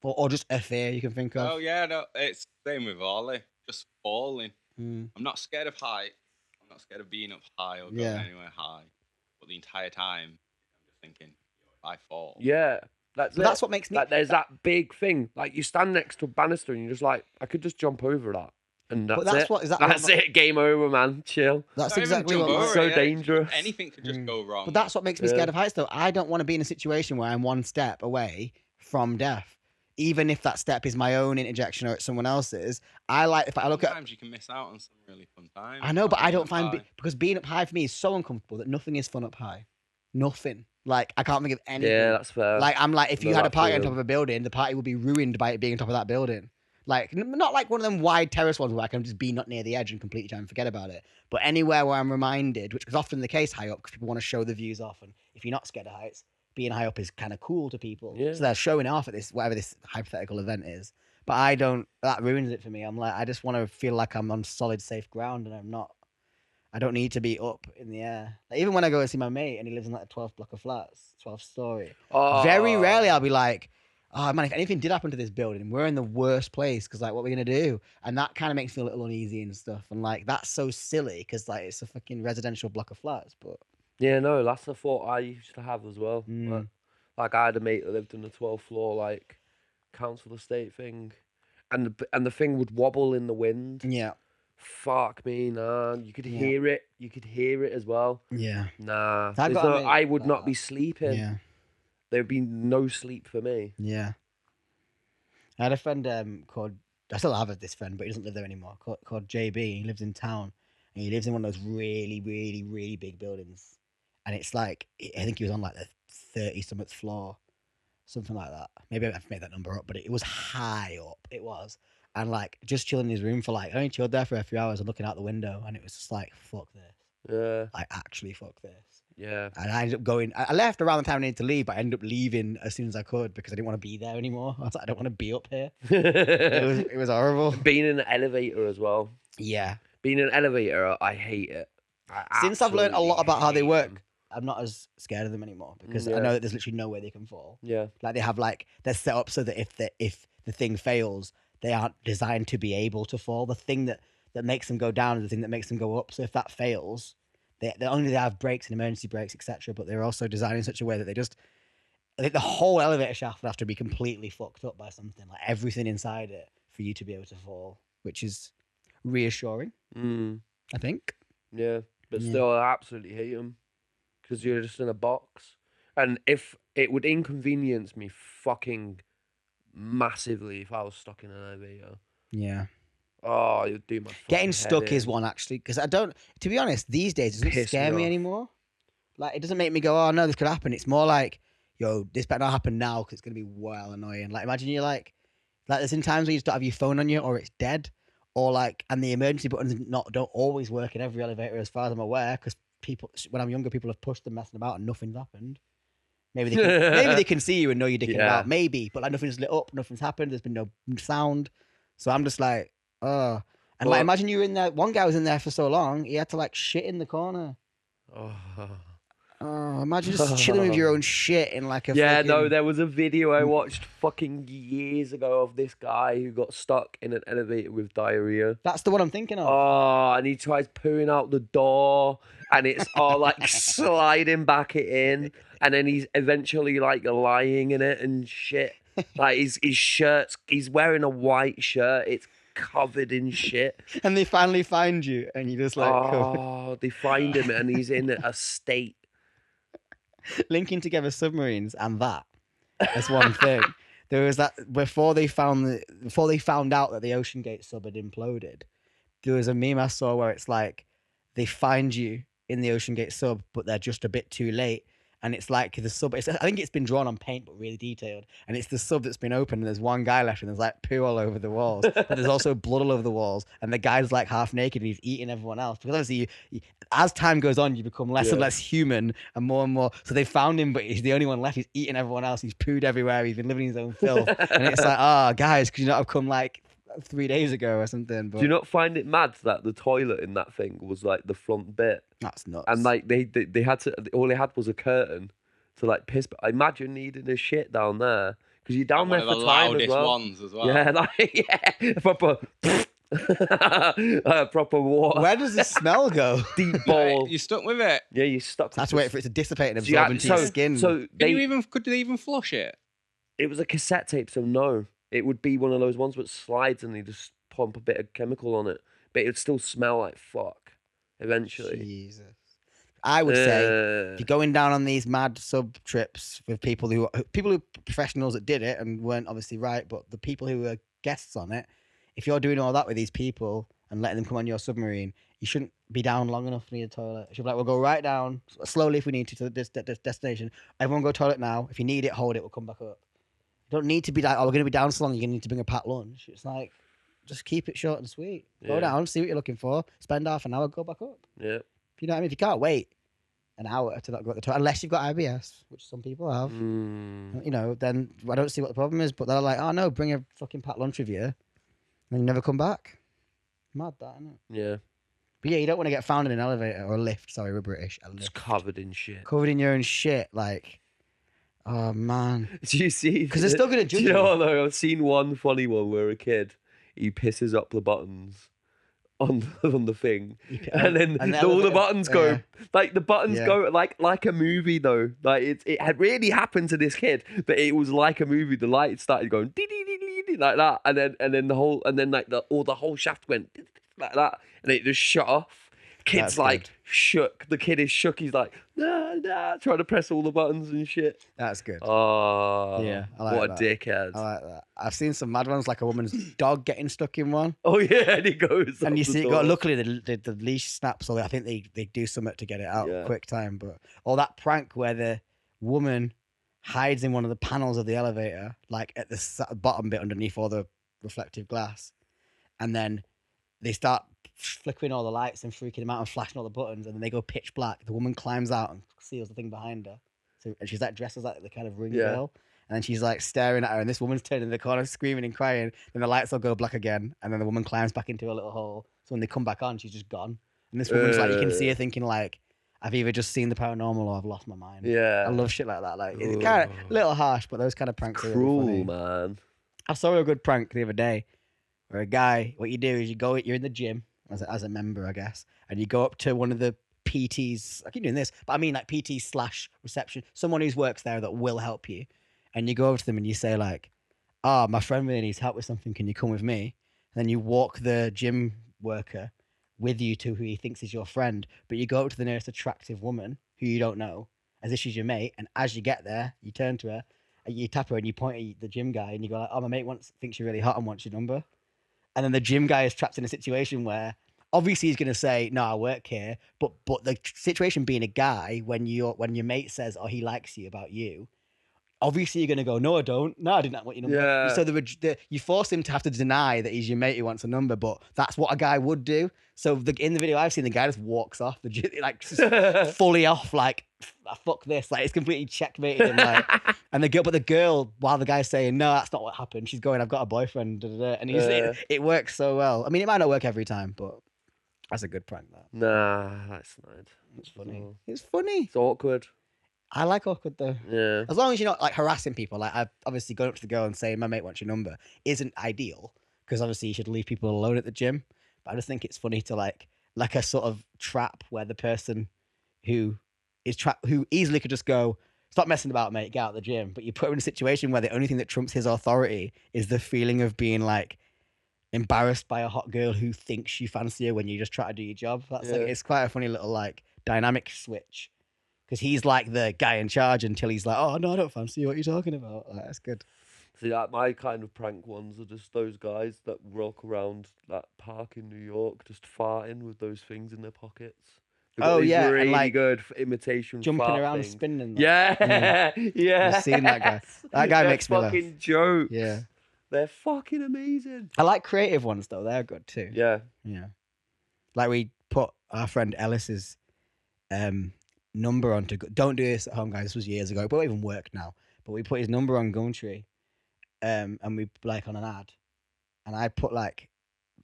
[SPEAKER 1] Or just a fear you can think of?
[SPEAKER 3] Oh yeah, no, it's same with Ollie. Just falling.
[SPEAKER 1] Mm.
[SPEAKER 3] I'm not scared of height. I'm not scared of being up high or going anywhere high. But the entire time, I'm just thinking, if I fall.
[SPEAKER 2] Yeah.
[SPEAKER 1] That's what makes me.
[SPEAKER 2] Like, there's that big thing. Like, you stand next to a banister and you're just like, I could just jump over that. And that's,
[SPEAKER 1] But that's
[SPEAKER 2] it.
[SPEAKER 1] what is that.
[SPEAKER 2] That's it. Game over, man. Chill.
[SPEAKER 1] That's
[SPEAKER 3] Not even
[SPEAKER 1] exactly
[SPEAKER 3] jump
[SPEAKER 1] what.
[SPEAKER 3] over
[SPEAKER 2] It's so
[SPEAKER 3] it, yeah.
[SPEAKER 2] dangerous.
[SPEAKER 3] Anything could just go wrong.
[SPEAKER 1] But that's what makes me scared of heights, though. I don't want to be in a situation where I'm one step away from death, even if that step is my own interjection or it's someone else's. I like if I look
[SPEAKER 3] Sometimes you can miss out on some really fun times.
[SPEAKER 1] I know, but I don't find
[SPEAKER 3] high.
[SPEAKER 1] because being up high for me is so uncomfortable that nothing is fun up high. Nothing. Like I can't think of anything.
[SPEAKER 2] Yeah, that's fair.
[SPEAKER 1] Like I'm like, if you
[SPEAKER 2] Know
[SPEAKER 1] had a
[SPEAKER 2] that
[SPEAKER 1] party on
[SPEAKER 2] feeling.
[SPEAKER 1] top of a building, the party would be ruined by it being on top of that building. Like not like one of them wide terrace ones where I can just be not near the edge and completely try and forget about it. But anywhere where I'm reminded, which is often the case high up, because people want to show the views off, and if you're not scared of heights, being high up is kind of cool to people.
[SPEAKER 2] Yeah.
[SPEAKER 1] So they're showing off at this whatever this hypothetical event is. But I don't. That ruins it for me. I'm like, I just want to feel like I'm on solid, safe ground, and I'm not. I don't need to be up in the air. Like, even when I go and see my mate and he lives in like a 12 block of flats, 12 story. Very rarely I'll be like, oh man, if anything did happen to this building, we're in the worst place because like, what are we gonna do? And that kind of makes me feel a little uneasy and stuff. And like, that's so silly because like it's a fucking residential block of flats. But
[SPEAKER 2] Yeah, no, that's the thought I used to have as well.
[SPEAKER 1] Mm.
[SPEAKER 2] Like I had a mate that lived on the 12th floor, like council estate thing, and the thing would wobble in the wind.
[SPEAKER 1] yeah,
[SPEAKER 2] Fuck me, nah. You could
[SPEAKER 1] Yeah.
[SPEAKER 2] hear it. You could hear it as well.
[SPEAKER 1] yeah,
[SPEAKER 2] Nah,
[SPEAKER 1] I've
[SPEAKER 2] there's
[SPEAKER 1] got a
[SPEAKER 2] no,
[SPEAKER 1] mate
[SPEAKER 2] I would
[SPEAKER 1] like
[SPEAKER 2] not
[SPEAKER 1] that.
[SPEAKER 2] be sleeping.
[SPEAKER 1] yeah,
[SPEAKER 2] There'd be no sleep for me.
[SPEAKER 1] yeah. I had a friend called. I still have this friend, but he doesn't live there anymore. Called JB. He lives in town, and he lives in one of those really, really, really big buildings. And it's like I think he was on like the 30-something floor, something like that. Maybe I've made that number up, but it was high up. It was, and like just chilling in his room for like I only chilled there for a few hours and looking out the window, and it was just like fuck this,
[SPEAKER 2] Yeah,
[SPEAKER 1] like actually fuck this.
[SPEAKER 2] yeah.
[SPEAKER 1] And I ended up going. I left around the time I needed to leave, but I ended up leaving as soon as I could because I didn't want to be there anymore. I was like, I don't want to be up here. It was horrible.
[SPEAKER 2] Being in an elevator as well.
[SPEAKER 1] Yeah.
[SPEAKER 2] Being in an elevator, I hate it.
[SPEAKER 1] Since I've learned a lot about how they work,
[SPEAKER 2] them.
[SPEAKER 1] I'm not as scared of them anymore because I
[SPEAKER 2] Yeah.
[SPEAKER 1] know that there's literally no way they can fall.
[SPEAKER 2] Yeah,
[SPEAKER 1] Like they have like they're set up so that if the thing fails, they aren't designed to be able to fall. The thing that makes them go down is the thing that makes them go up. So if that fails, they have brakes and emergency brakes, etc. But they're also designed in such a way that I think the whole elevator shaft would have to be completely fucked up by something, like everything inside it, for you to be able to fall, which is reassuring, I think.
[SPEAKER 2] yeah. But
[SPEAKER 1] Yeah.
[SPEAKER 2] still, I absolutely hate them because you're just in a box. And if it would inconvenience me fucking massively if I was stuck in an elevator.
[SPEAKER 1] Yeah.
[SPEAKER 2] Oh, you'd do my
[SPEAKER 1] Getting
[SPEAKER 2] fucking
[SPEAKER 1] stuck
[SPEAKER 2] head
[SPEAKER 1] is
[SPEAKER 2] in.
[SPEAKER 1] one actually, because I don't. To be honest, these days it doesn't
[SPEAKER 2] Piss me
[SPEAKER 1] scare me
[SPEAKER 2] off.
[SPEAKER 1] anymore. Like it doesn't make me go, "Oh no, this could happen." It's more like, "Yo, this better not happen now because it's gonna be well annoying." Like imagine you're like there's in times where you just don't have your phone on you or it's dead, or like, and the emergency buttons don't always work in every elevator as far as I'm aware, because people when I'm younger, people have pushed them messing about and nothing's happened. Maybe they can see you and know you're dicking
[SPEAKER 2] Yeah.
[SPEAKER 1] about. Maybe, but like nothing's lit up, nothing's happened. There's been no sound, so I'm just like, oh. And like,
[SPEAKER 2] Well-
[SPEAKER 1] imagine you were in there. One guy was in there for so long, he had to like shit in the corner.
[SPEAKER 2] Oh.
[SPEAKER 1] Oh, imagine just chilling with your own shit in like a.
[SPEAKER 2] Yeah, no,
[SPEAKER 1] fucking-
[SPEAKER 2] there was a video I watched fucking years ago of this guy who got stuck in an elevator with diarrhea.
[SPEAKER 1] That's the one I'm thinking of.
[SPEAKER 2] Oh, and he tries pooing out the door, and it's all like sliding back it in, and then he's eventually like lying in it and shit. Like his shirt's, he's wearing a white shirt. It's covered in shit.
[SPEAKER 1] And they finally find you, and you just like
[SPEAKER 2] Oh, they find him, and he's in a state.
[SPEAKER 1] linking together submarines and that. That's one thing. There was that before they found out that the Ocean Gate sub had imploded. There was a meme I saw where it's like they find you in the Ocean Gate sub, but they're just a bit too late, and it's like the sub. I think it's been drawn on paint, but really detailed. And it's the sub that's been opened, and there's one guy left, and there's like poo all over the walls, but there's also blood all over the walls, and the guy's like half naked, and he's eating everyone else. Because obviously, as time goes on, you become less and less human, and more. So they found him, but he's the only one left. He's eating everyone else. He's pooed everywhere. He's been living in his own filth, and it's like, guys, could you not have come like 3 days ago or something? But
[SPEAKER 2] Do you not find it mad that the toilet in that thing was like the front bit,
[SPEAKER 1] that's nuts.
[SPEAKER 2] and like they had to, all they had was a curtain to like piss. But imagine needing a shit down there because you're down there
[SPEAKER 3] One of
[SPEAKER 2] for
[SPEAKER 3] the
[SPEAKER 2] time as
[SPEAKER 3] loudest
[SPEAKER 2] well.
[SPEAKER 3] ones as well.
[SPEAKER 2] Yeah, like proper, proper water.
[SPEAKER 1] Where does the smell go?
[SPEAKER 2] Deep
[SPEAKER 3] No,
[SPEAKER 2] ball.
[SPEAKER 3] you stuck with it.
[SPEAKER 2] Yeah, you stuck.
[SPEAKER 1] That's waiting for it to dissipate and
[SPEAKER 2] So you had-
[SPEAKER 1] absorb into your skin.
[SPEAKER 2] So
[SPEAKER 3] Could they even flush it?
[SPEAKER 2] it was a cassette tape, so no, it would be one of those ones which slides and they just pump a bit of chemical on it, but it would still smell like fuck eventually.
[SPEAKER 1] Jesus. I would say if you're going down on these mad sub trips with people who professionals that did it and weren't obviously right, but the people who were guests on it, if you're doing all that with these people and letting them come on your submarine, you shouldn't be down long enough to need a toilet. You should be like, we'll go right down slowly if we need to this destination. Everyone go toilet now. If you need it, hold it. We'll come back up. You don't need to be like, we're going to be down so long. You're going to need to bring a packed lunch. It's like, just keep it short and sweet. Go down, see what you're looking for. Spend half an hour, go back up.
[SPEAKER 2] Yeah.
[SPEAKER 1] You know what I mean? If you can't wait an hour to not go to the toilet, unless you've got IBS, which some people have, you know, then I don't see what the problem is. But they're like, oh no, bring a fucking packed lunch with you, and then you never come back. Mad that, isn't it?
[SPEAKER 2] Yeah.
[SPEAKER 1] But yeah, you don't want to get found in an elevator or a lift. Sorry, we're British. A
[SPEAKER 2] It's
[SPEAKER 1] lift.
[SPEAKER 2] covered in shit.
[SPEAKER 1] Covered in your own shit. Like, oh man.
[SPEAKER 2] Do you see?
[SPEAKER 1] Because they're still going to judge
[SPEAKER 2] Do you know what though? I've seen one funny one where a kid, he pisses up the buttons on the thing, and then all the buttons go like the buttons go like a movie though. Like it had really happened to this kid, but it was like a movie. The lights started going dee, dee, dee, dee, dee, like that, and then the whole shaft went like that, and it just shut off. Kid's
[SPEAKER 1] That's
[SPEAKER 2] like
[SPEAKER 1] good.
[SPEAKER 2] shook. The kid is shook. He's like nah, trying to press all the buttons and shit.
[SPEAKER 1] That's good.
[SPEAKER 2] Oh
[SPEAKER 1] Yeah, I like
[SPEAKER 2] what
[SPEAKER 1] that.
[SPEAKER 2] a dickhead.
[SPEAKER 1] I like that. I've seen some mad ones, like a woman's dog getting stuck in one.
[SPEAKER 2] Oh yeah, and he goes.
[SPEAKER 1] And
[SPEAKER 2] up
[SPEAKER 1] you
[SPEAKER 2] the
[SPEAKER 1] see,
[SPEAKER 2] door.
[SPEAKER 1] luckily the leash snaps, so I think they do something to get it out
[SPEAKER 2] Yeah.
[SPEAKER 1] quick time. But or that prank where the woman hides in one of the panels of the elevator, like at the bottom bit underneath all the reflective glass, and then they start flickering all the lights and freaking them out and flashing all the buttons, and then they go pitch black. The woman climbs out and seals the thing behind her. So, and she's like dressed as like the kind of ring girl. And then she's like staring at her, and this woman's turning in the corner, screaming and crying. Then the lights all go black again, and then the woman climbs back into a little hole. So when they come back on, she's just gone. And this woman's like, you can see her thinking like, I've either just seen the paranormal or I've lost my mind.
[SPEAKER 2] Yeah.
[SPEAKER 1] I love shit like that. Like it's kind of a little harsh, but those kind of pranks are
[SPEAKER 2] Cruel,
[SPEAKER 1] really funny.
[SPEAKER 2] man.
[SPEAKER 1] I saw a good prank the other day, where a guy, what you do is you're in the gym as a member, I guess, and you go up to one of the PTs. I keep doing this, but I mean like PT/reception, someone who works there that will help you. And you go over to them and you say like, my friend really needs help with something. Can you come with me? And then you walk the gym worker with you to who he thinks is your friend. But you go up to the nearest attractive woman who you don't know as if she's your mate. And as you get there, you turn to her, and you tap her and you point at the gym guy and you go like, my mate thinks you're really hot and wants your number. And then the gym guy is trapped in a situation where obviously he's going to say, no, I work here. But the situation being a guy, when your mate says, he likes you about you, obviously you're going to go, no, I don't. No, I didn't want your number.
[SPEAKER 2] Yeah.
[SPEAKER 1] So you force him to have to deny that he's your mate who wants a number, but that's what a guy would do. So in the video I've seen, the guy just walks off, like just fully off, like, fuck this. Like, it's completely checkmated him. Like, and the girl, while the guy's saying, no, that's not what happened, she's going, I've got a boyfriend. Da, da, da. And it works so well. I mean, it might not work every time, but that's a good prank, that.
[SPEAKER 2] Nah, that's not.
[SPEAKER 1] It's funny. It's funny.
[SPEAKER 2] It's awkward.
[SPEAKER 1] I like awkward though.
[SPEAKER 2] Yeah.
[SPEAKER 1] As long as you're not like harassing people, like I've obviously going up to the girl and saying my mate wants your number isn't ideal because obviously you should leave people alone at the gym. But I just think it's funny to like a sort of trap where the person who easily could just go, stop messing about, mate, get out of the gym. But you put him in a situation where the only thing that trumps his authority is the feeling of being like embarrassed by a hot girl who thinks you fancy her when you just try to do your job. That's like, it's quite a funny little like dynamic switch. Because he's like the guy in charge until he's like, oh, no, I don't fancy you. What are you talking about? Like, that's good.
[SPEAKER 2] See, like, my kind of prank ones are just those guys that walk around that park in New York just farting with those things in their pockets. They've got
[SPEAKER 1] Oh,
[SPEAKER 2] these
[SPEAKER 1] yeah, and,
[SPEAKER 2] really
[SPEAKER 1] like,
[SPEAKER 2] good imitation
[SPEAKER 1] jumping
[SPEAKER 2] fart
[SPEAKER 1] around,
[SPEAKER 2] things.
[SPEAKER 1] spinning.
[SPEAKER 2] Yeah, yeah.
[SPEAKER 1] I've seen that guy. That guy makes me laugh.
[SPEAKER 2] Fucking jokes.
[SPEAKER 1] Yeah.
[SPEAKER 2] They're fucking amazing.
[SPEAKER 1] I like creative ones though. They're good too.
[SPEAKER 2] Yeah.
[SPEAKER 1] Yeah. Like we put our friend Ellis's number on to don't do this at home, guys. This was years ago, but it even work now. But we put his number on Gumtree, and we like on an ad, and I put like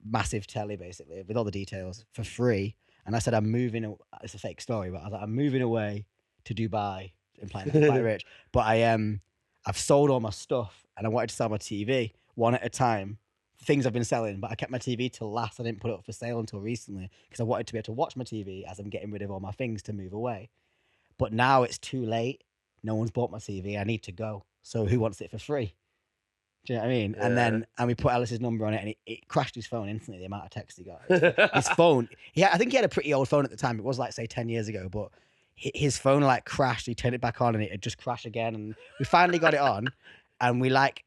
[SPEAKER 1] massive telly basically with all the details for free. And I said I'm moving. It's a fake story, but I was like I'm moving away to Dubai, implying that I'm quite rich. But I've sold all my stuff, and I wanted to sell my TV one at a time. Things I've been selling, but I kept my TV till last. I didn't put it up for sale until recently because I wanted to be able to watch my TV as I'm getting rid of all my things to move away. But now it's too late. No one's bought my TV. I need to go. So who wants it for free? Do you know what I mean?
[SPEAKER 2] Yeah.
[SPEAKER 1] And we put Ellis's number on it, and it crashed his phone instantly. The amount of texts he got. His phone. Yeah, I think he had a pretty old phone at the time. It was like say 10 years ago, but his phone like crashed. He turned it back on, and it had just crashed again. And we finally got it on, and we like.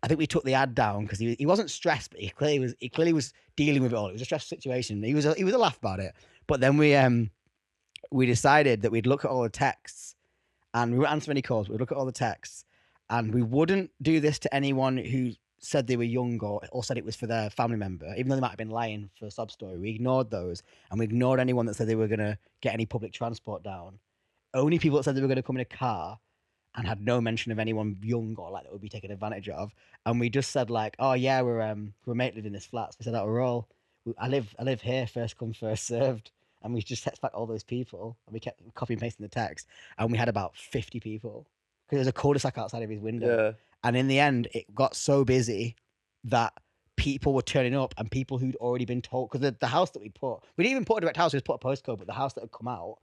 [SPEAKER 1] I think we took the ad down because he wasn't stressed, but he clearly was dealing with it all. It was a stressful situation. He was a laugh about it. But then we decided that we'd look at all the texts, and we wouldn't answer any calls. We'd look at all the texts, and we wouldn't do this to anyone who said they were young or said it was for their family member, even though they might have been lying for a sob story. We ignored those, and we ignored anyone that said they were going to get any public transport down. Only people that said they were going to come in a car and had no mention of anyone young or like that would be taken advantage of. And we just said like, oh yeah, we're mate living in this flat. So we said that I live here, first come, first served. And we just text back all those people, and we kept copy and pasting the text, and we had about 50 people because there's a cul-de-sac outside of his window.
[SPEAKER 2] Yeah.
[SPEAKER 1] And in the end, it got so busy that people were turning up, and people who'd already been told, because the house that we didn't even put a direct house, we just put a postcode, but the house that had come out,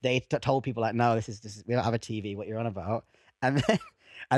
[SPEAKER 1] they told people like, no, this is we don't have a TV. What you're on about? And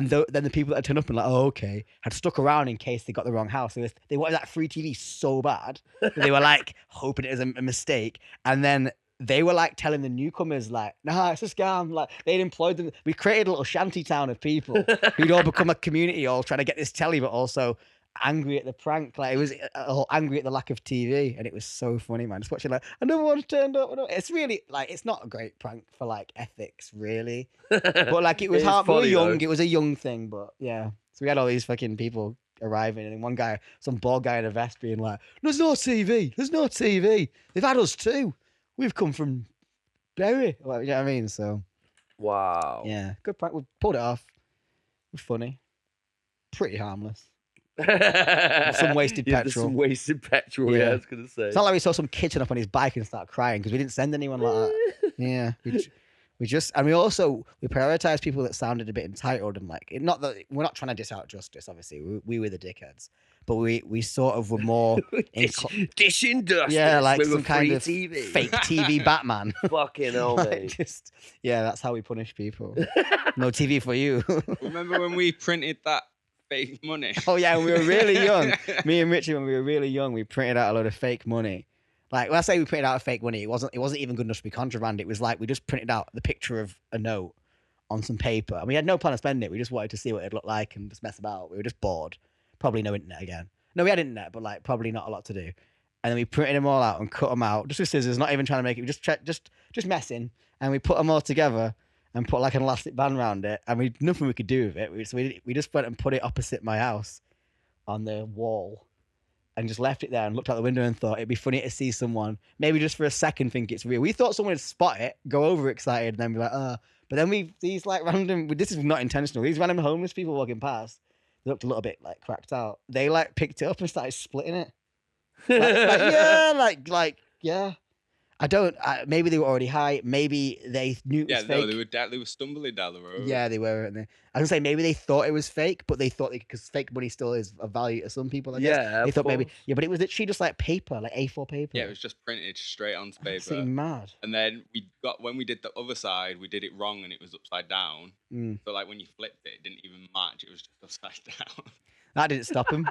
[SPEAKER 1] then the people that had turned up and like, oh okay, had stuck around in case they got the wrong house. They wanted that free TV so bad that they were like hoping it was a mistake. And then they were like telling the newcomers like, nah, it's a scam. Like they'd employed them. We created a little shanty town of people who'd all become a community, all trying to get this telly, but also angry at the prank. Like it was all angry at the lack of TV, and it was so funny, man. Just watching like another one's turned up. It's really like it's not a great prank for like ethics, really. But like it was hard. We were young. Though. It was a young thing, but yeah. So we had all these fucking people arriving, and one guy, some bald guy in a vest, being like, "There's no TV. There's no TV. They've had us too. We've come from Bury." Well, you know what I mean? So
[SPEAKER 2] wow.
[SPEAKER 1] Yeah, good prank. We pulled it off. It was funny. Pretty harmless. Some wasted petrol.
[SPEAKER 2] Some wasted petrol. Yeah, I was gonna say.
[SPEAKER 1] It's not like we saw some kid turn up on his bike and start crying because we didn't send anyone like that. Yeah, we prioritized people that sounded a bit entitled and like not that we're not trying to dish out justice. Obviously, we were the dickheads, but we sort of were more
[SPEAKER 2] dishing justice.
[SPEAKER 1] Yeah, like some kind of TV. Fake TV Batman.
[SPEAKER 2] Fucking hell, mate.
[SPEAKER 1] That's how we punish people. No TV for you.
[SPEAKER 3] Remember when we printed that fake money?
[SPEAKER 1] Oh yeah, when we were really young. Me and Richie, when we were really young, we printed out a load of fake money. Like when I say we printed out fake money, it wasn't even good enough to be contraband. It was like we just printed out the picture of a note on some paper, and we had no plan of spending it. We just wanted to see what it looked like and just mess about. We were just bored. Probably no internet again. No, we had internet, but like probably not a lot to do. And then we printed them all out and cut them out just with scissors, not even trying to make it. We just messing, and we put them all together and put like an elastic band around it, and nothing we could do with it. So we just went and put it opposite my house on the wall and just left it there and looked out the window and thought it'd be funny to see someone, maybe just for a second, think it's real. We thought someone would spot it, go overexcited, and then be like, But then these like random, this is not intentional, these random homeless people walking past, they looked a little bit like cracked out. They like picked it up and started splitting it. Yeah. Maybe they were already high. Maybe they knew it was fake.
[SPEAKER 3] No, they were stumbling down the road.
[SPEAKER 1] Yeah, they were. And I was gonna say maybe they thought it was fake, but they thought because fake money still is of value to some people. I guess.
[SPEAKER 2] Yeah,
[SPEAKER 1] they thought maybe. Yeah, but it was literally just like paper, like A4 paper.
[SPEAKER 3] Yeah, it was just printed straight onto paper.
[SPEAKER 1] That's mad.
[SPEAKER 3] And then when we did the other side, we did it wrong and it was upside down. So like when you flipped it, it didn't even match. It was just upside down.
[SPEAKER 1] That didn't stop them.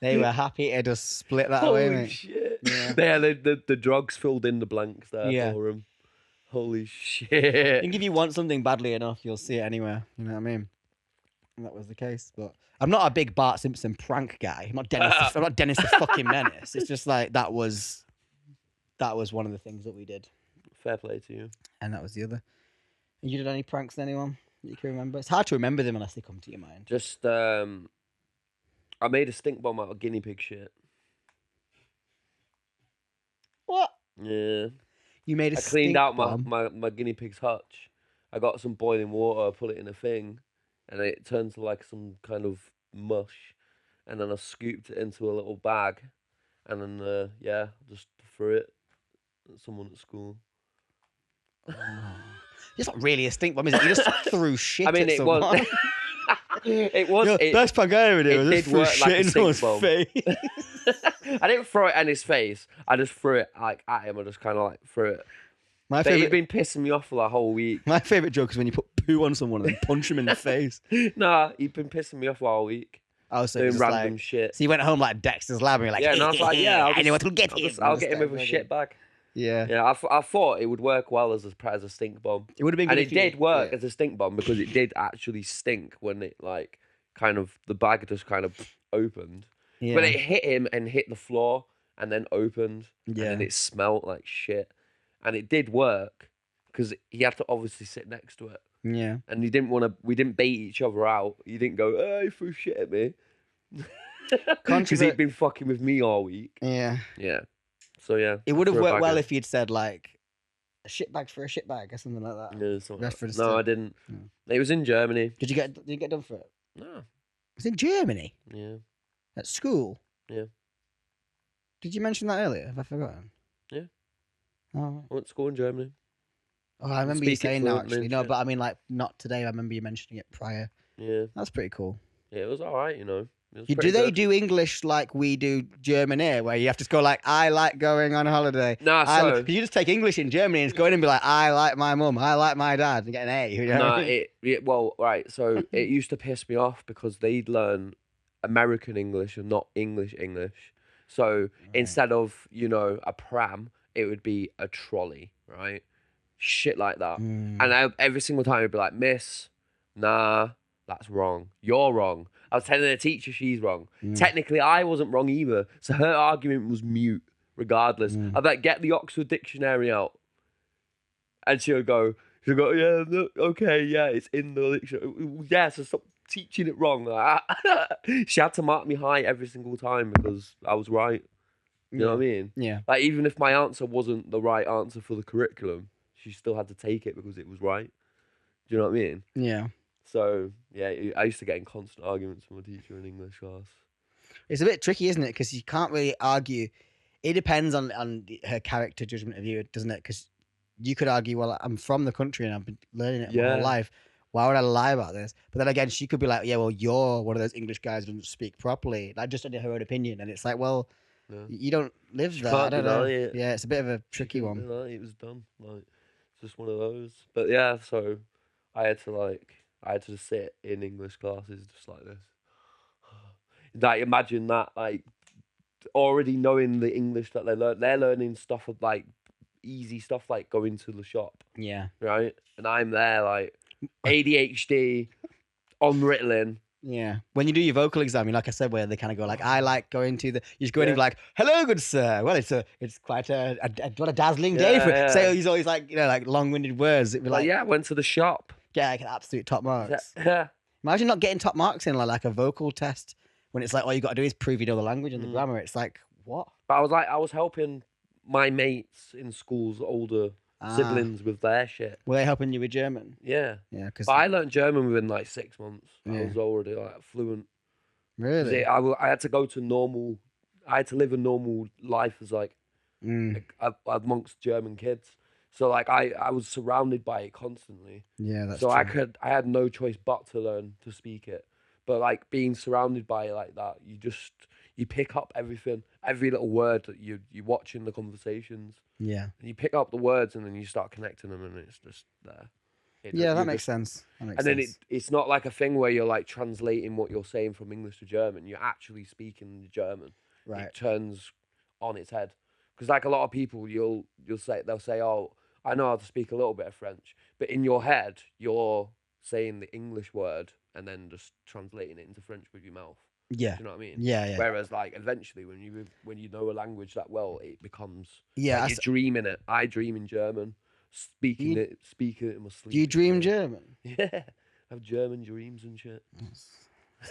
[SPEAKER 1] They were happy to just split that
[SPEAKER 2] Holy
[SPEAKER 1] away.
[SPEAKER 2] Shit.
[SPEAKER 1] Yeah.
[SPEAKER 2] The drugs filled in the blanks there for them. Holy shit.
[SPEAKER 1] I think if you want something badly enough, you'll see it anywhere. You know what I mean? And that was the case. But I'm not a big Bart Simpson prank guy. I'm not Dennis the fucking Menace. It's just like that was that was one of the things that we did,
[SPEAKER 2] Fair play to you.
[SPEAKER 1] and that was the other. And you did any pranks on anyone that you can remember? It's hard to remember them unless they come to your mind.
[SPEAKER 2] Just I made a stink bomb out of guinea pig shit.
[SPEAKER 1] What?
[SPEAKER 2] Yeah.
[SPEAKER 1] You made a
[SPEAKER 2] I cleaned
[SPEAKER 1] stink
[SPEAKER 2] out
[SPEAKER 1] bomb?
[SPEAKER 2] my guinea pig's hutch. I got some boiling water, put it in a thing, and it turned to like some kind of mush. And then I scooped it into a little bag, and then just threw it at someone at school.
[SPEAKER 1] It's not really a stink bomb, is it? You just threw shit
[SPEAKER 2] I mean,
[SPEAKER 1] at
[SPEAKER 2] it
[SPEAKER 1] someone.
[SPEAKER 2] was. It was.
[SPEAKER 1] Yeah, best prank I ever did was just
[SPEAKER 2] did
[SPEAKER 1] threw
[SPEAKER 2] work
[SPEAKER 1] shit
[SPEAKER 2] like a
[SPEAKER 1] in
[SPEAKER 2] stink
[SPEAKER 1] someone's
[SPEAKER 2] bomb.
[SPEAKER 1] face.
[SPEAKER 2] I didn't throw it in his face. I just threw it like at him. I just kind of like threw it.
[SPEAKER 1] My
[SPEAKER 2] But he'd
[SPEAKER 1] favorite,
[SPEAKER 2] been pissing me off for the whole week.
[SPEAKER 1] my favorite joke is when you put poo on someone and then punch him in the face.
[SPEAKER 2] Nah, he'd been pissing me off the whole week.
[SPEAKER 1] Oh, so
[SPEAKER 2] Doing
[SPEAKER 1] just
[SPEAKER 2] random
[SPEAKER 1] like,
[SPEAKER 2] shit.
[SPEAKER 1] so you went home like Dexter's Lab and you're like,
[SPEAKER 2] Yeah, and I was like, yeah,
[SPEAKER 1] I know what will get him.
[SPEAKER 2] I'll get him with a shit bag.
[SPEAKER 1] Yeah.
[SPEAKER 2] Yeah, I thought it would work well as a stink bomb.
[SPEAKER 1] It would have been good
[SPEAKER 2] And
[SPEAKER 1] if
[SPEAKER 2] it did work
[SPEAKER 1] yeah.
[SPEAKER 2] as a stink bomb because it did actually stink when it like kind of the bag just kind of opened.
[SPEAKER 1] Yeah.
[SPEAKER 2] But it hit him and hit the floor and then opened. And
[SPEAKER 1] Yeah.
[SPEAKER 2] then it smelled like shit. And it did work because he had to obviously sit next to it.
[SPEAKER 1] Yeah.
[SPEAKER 2] And we didn't bait each other out. You didn't go, oh, you threw shit at me. Because he'd been fucking with me all week.
[SPEAKER 1] Yeah.
[SPEAKER 2] Yeah. So yeah.
[SPEAKER 1] It would have
[SPEAKER 2] threw a
[SPEAKER 1] worked
[SPEAKER 2] bag
[SPEAKER 1] well
[SPEAKER 2] at-
[SPEAKER 1] if you'd said like a shit bag for a shit bag or something like that.
[SPEAKER 2] Yeah, something like that.
[SPEAKER 1] Reference
[SPEAKER 2] No,
[SPEAKER 1] to-
[SPEAKER 2] I didn't.
[SPEAKER 1] Yeah.
[SPEAKER 2] It was in Germany.
[SPEAKER 1] Did you get done for it?
[SPEAKER 2] No.
[SPEAKER 1] It was in Germany
[SPEAKER 2] Yeah.
[SPEAKER 1] at school.
[SPEAKER 2] Yeah.
[SPEAKER 1] Did you mention that earlier? Have I forgotten?
[SPEAKER 2] Yeah.
[SPEAKER 1] Oh,
[SPEAKER 2] I went to school in Germany.
[SPEAKER 1] oh I remember you
[SPEAKER 2] speak it
[SPEAKER 1] saying that
[SPEAKER 2] fluently
[SPEAKER 1] actually.
[SPEAKER 2] and
[SPEAKER 1] No,
[SPEAKER 2] shit.
[SPEAKER 1] but I mean like not today. I remember you mentioning it prior.
[SPEAKER 2] Yeah.
[SPEAKER 1] That's pretty cool.
[SPEAKER 2] Yeah, it was alright, you know. It was
[SPEAKER 1] Do
[SPEAKER 2] pretty
[SPEAKER 1] they
[SPEAKER 2] good.
[SPEAKER 1] do English like we do German here, where you have to go like, I like going on holiday?
[SPEAKER 2] Nah, so
[SPEAKER 1] Because you just take English in Germany and just go in and be like, I like my mum, I like my dad, and get an A. You know?
[SPEAKER 2] nah, well, right. So it used to piss me off because they'd learn American English and not English. So instead of a pram, it would be a trolley, right? Shit like that.
[SPEAKER 1] Mm.
[SPEAKER 2] And every single time it'd be like, Miss, nah, that's wrong. You're wrong. I was telling the teacher she's wrong. Technically, I wasn't wrong either. So her argument was mute, regardless. I'd like, get the Oxford Dictionary out. And she'll go, yeah, no, okay, yeah, it's in the dictionary. Yeah, so stop teaching it wrong. She had to mark me high every single time because I was right. You know what I mean?
[SPEAKER 1] Yeah.
[SPEAKER 2] Like, even if my answer wasn't the right answer for the curriculum, she still had to take it because it was right. Do you know what I mean?
[SPEAKER 1] Yeah.
[SPEAKER 2] So, yeah, I used to get in constant arguments with my teacher in English class.
[SPEAKER 1] It's a bit tricky, isn't it? Because you can't really argue. It depends on her character judgment of you, doesn't it? Because you could argue, well, I'm from the country and I've been learning it my
[SPEAKER 2] Yeah.
[SPEAKER 1] whole life. Why would I lie about this? But then again, she could be like, yeah, well, you're one of those English guys who doesn't speak properly. Like, just under her own opinion. And it's like, well,
[SPEAKER 2] Yeah.
[SPEAKER 1] you don't live there. I
[SPEAKER 2] can't
[SPEAKER 1] don't know.
[SPEAKER 2] deny it.
[SPEAKER 1] Yeah, it's a bit of a tricky
[SPEAKER 2] Couldn't
[SPEAKER 1] one.
[SPEAKER 2] deny It was done. Like, it's just one of those. But yeah, so I had to just sit in English classes just like this. Like, imagine that, like, already knowing the English that they're learning stuff of like easy stuff like going to the shop,
[SPEAKER 1] Yeah.
[SPEAKER 2] right? And I'm there like ADHD on Ritalin.
[SPEAKER 1] Yeah. When you do your vocal exam, like I said, where they kind of go like, I like going to the, you just go in and be like, hello, good sir. Well, it's quite what a dazzling day for
[SPEAKER 2] Yeah.
[SPEAKER 1] Say all these always like, like long-winded words. It'd be
[SPEAKER 2] Like,
[SPEAKER 1] like,
[SPEAKER 2] yeah, I went to the shop.
[SPEAKER 1] get like an absolute top marks.
[SPEAKER 2] Yeah.
[SPEAKER 1] Imagine not getting top marks in like a vocal test when it's like all you got to do is prove you know the language and the grammar. It's like, what?
[SPEAKER 2] But I was helping my mates in school's older siblings with their shit.
[SPEAKER 1] Were they helping you with German?
[SPEAKER 2] Yeah.
[SPEAKER 1] Yeah, because
[SPEAKER 2] But I learned German within like 6 months.
[SPEAKER 1] Yeah.
[SPEAKER 2] I was already like fluent. 'Cause
[SPEAKER 1] really.
[SPEAKER 2] I had to go to normal. I had to live a normal life as like amongst German kids. So like I was surrounded by it constently.
[SPEAKER 1] Yeah, that's
[SPEAKER 2] So
[SPEAKER 1] true.
[SPEAKER 2] I had no choice but to learn to speak it. But like being surrounded by it like that, you pick up everything, every little word that you watch in the conversations,
[SPEAKER 1] Yeah.
[SPEAKER 2] and you pick up the words and then you start connecting them, and it's just there.
[SPEAKER 1] Yeah, that
[SPEAKER 2] You
[SPEAKER 1] makes
[SPEAKER 2] just-
[SPEAKER 1] sense. That makes
[SPEAKER 2] And then
[SPEAKER 1] sense.
[SPEAKER 2] it's not like a thing where you're like translating what you're saying from English to German. You're actually speaking the German.
[SPEAKER 1] Right.
[SPEAKER 2] It turns on its head. Because like a lot of people, they'll say, oh, I know how to speak a little bit of French, but in your head, you're saying the English word and then just translating it into French with your mouth.
[SPEAKER 1] Yeah.
[SPEAKER 2] Do you know what I mean?
[SPEAKER 1] Yeah.
[SPEAKER 2] Whereas like eventually when you know a language that well, it becomes
[SPEAKER 1] Yeah.
[SPEAKER 2] like, you're dreaming it. I dream in German, speaking it in my sleep.
[SPEAKER 1] Do you
[SPEAKER 2] and
[SPEAKER 1] dream
[SPEAKER 2] shit.
[SPEAKER 1] German?
[SPEAKER 2] Yeah, I have German dreams and shit.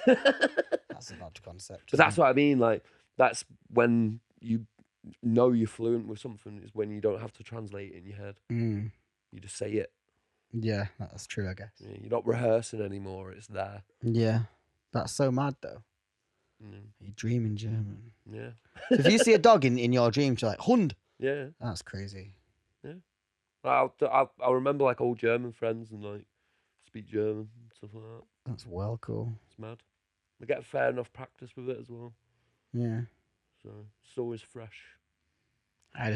[SPEAKER 1] That's an odd concept.
[SPEAKER 2] But that's what I mean. Like that's when you know you're fluent with something, is when you don't have to translate it in your head. You just say it.
[SPEAKER 1] Yeah, that's true, I guess.
[SPEAKER 2] Yeah, you're not rehearsing anymore. It's there.
[SPEAKER 1] Yeah. That's so mad, though.
[SPEAKER 2] Mm.
[SPEAKER 1] You dream in German.
[SPEAKER 2] Yeah.
[SPEAKER 1] So if you see a dog in your dreams, you're like, Hund.
[SPEAKER 2] Yeah.
[SPEAKER 1] That's crazy.
[SPEAKER 2] Yeah. I'll remember like old German friends and like speak German and stuff like that.
[SPEAKER 1] That's well cool.
[SPEAKER 2] It's mad. I get fair enough practice with it as well.
[SPEAKER 1] Yeah.
[SPEAKER 2] So it's always fresh.
[SPEAKER 1] I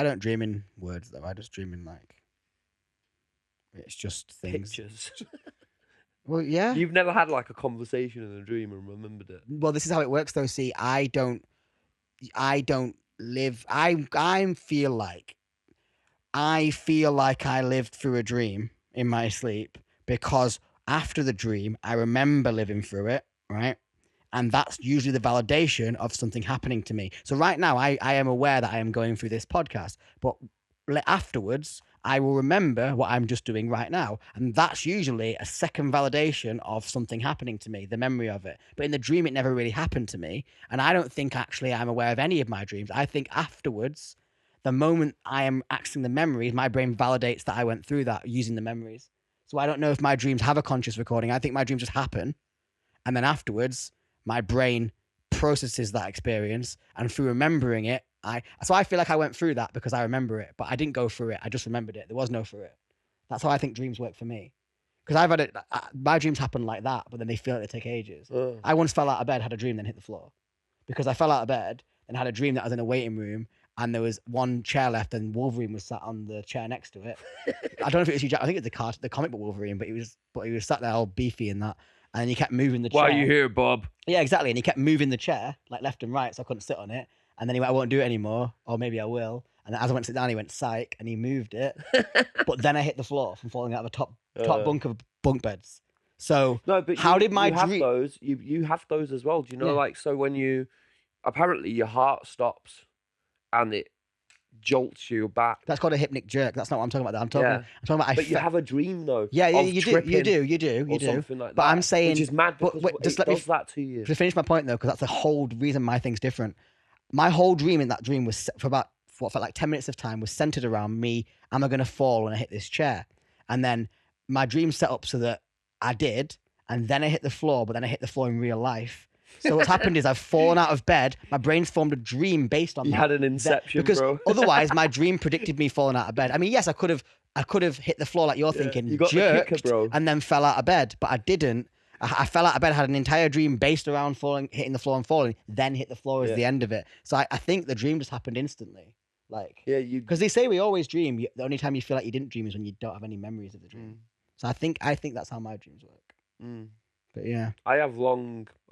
[SPEAKER 1] don't dream in words though. I just dream in like, it's just things.
[SPEAKER 2] Pictures.
[SPEAKER 1] Well, yeah.
[SPEAKER 2] You've never had like a conversation in a dream and remembered it.
[SPEAKER 1] Well, this is how it works though. See, I don't live. I feel like I lived through a dream in my sleep, because after the dream, I remember living through it, right? And that's usually the validation of something happening to me. So right now, I am aware that I am going through this podcast, but afterwards, I will remember what I'm just doing right now. And that's usually a second validation of something happening to me, the memory of it. But in the dream, it never really happened to me. And I don't think actually I'm aware of any of my dreams. I think afterwards, the moment I am accessing the memories, my brain validates that I went through that using the memories. So I don't know if my dreams have a conscious recording. I think my dreams just happen. And then afterwards, my brain processes that experience. And through remembering it, so I feel like I went through that because I remember it, but I didn't go through it. I just remembered it. There was no through it. That's how I think dreams work for me. Because I've had it, my dreams happen like that, but then they feel like they take ages. I once fell out of bed, had a dream, then hit the floor. Because I fell out of bed and had a dream that I was in a waiting room and there was one chair left and Wolverine was sat on the chair next to it. I don't know if it was Hugh Jack. I think it's the comic book Wolverine, but he was sat there all beefy and that. And then he kept moving the chair.
[SPEAKER 2] Why are you here, Bob?
[SPEAKER 1] Yeah, exactly. And he kept moving the chair like left and right, so I couldn't sit on it. And then he went, I won't do it anymore, or maybe I will. And as I went to sit down, he went, psych, and he moved it. But then I hit the floor from falling out of the top bunk of bunk beds. So
[SPEAKER 2] no, but
[SPEAKER 1] how did my
[SPEAKER 2] have
[SPEAKER 1] dream?
[SPEAKER 2] Those? You have those as well. Do you know,
[SPEAKER 1] Yeah.
[SPEAKER 2] like, so when apparently your heart stops and it jolts you back.
[SPEAKER 1] That's called a hypnic jerk. That's not what I'm talking about. I'm talking about.
[SPEAKER 2] But you have a dream though.
[SPEAKER 1] Yeah,
[SPEAKER 2] of
[SPEAKER 1] you do.
[SPEAKER 2] Something like
[SPEAKER 1] but
[SPEAKER 2] that,
[SPEAKER 1] I'm saying,
[SPEAKER 2] which is mad because
[SPEAKER 1] just
[SPEAKER 2] it
[SPEAKER 1] let me
[SPEAKER 2] does that to you.
[SPEAKER 1] To finish my point though, because that's the whole reason my thing's different. My whole dream in that dream was for about what felt like 10 minutes of time was centered around me. Am I going to fall when I hit this chair? And then my dream set up so that I did, and then I hit the floor, but then I hit the floor in real life. So what's happened is I've fallen out of bed. My brain's formed a dream based on that.
[SPEAKER 2] You had an inception,
[SPEAKER 1] because
[SPEAKER 2] bro.
[SPEAKER 1] Otherwise, my dream predicted me falling out of bed. I mean, yes, I could have hit the floor like you're thinking,
[SPEAKER 2] you got
[SPEAKER 1] jerked,
[SPEAKER 2] the kicker, bro.
[SPEAKER 1] And then fell out of bed, but I didn't. I fell out of bed, had an entire dream based around falling, hitting the floor and falling, then hit the floor as the end of it. So I think the dream just happened instantly. Like, because they say we always dream. The only time you feel like you didn't dream is when you don't have any memories of the dream. So I think that's how my dreams work. But yeah,
[SPEAKER 2] I have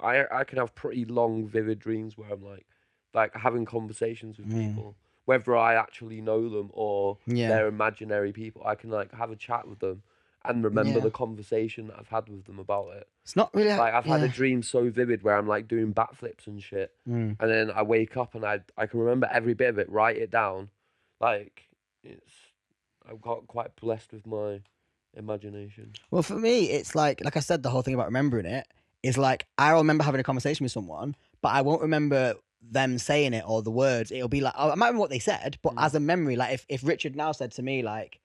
[SPEAKER 2] I can have pretty long, vivid dreams where I'm like having conversations with people, whether I actually know them or they're imaginary people. I can like have a chat with them and remember the conversation that I've had with them about it.
[SPEAKER 1] It's not really
[SPEAKER 2] like I've had a dream so vivid where I'm like doing backflips and shit, and then I wake up and I can remember every bit of it, write it down. Like I've got quite blessed with my imagination.
[SPEAKER 1] Well, for me, it's like I said, the whole thing about remembering it is like I'll remember having a conversation with someone, but I won't remember them saying it or the words. It'll be like I might remember what they said, but as a memory, like if Richard now said to me like,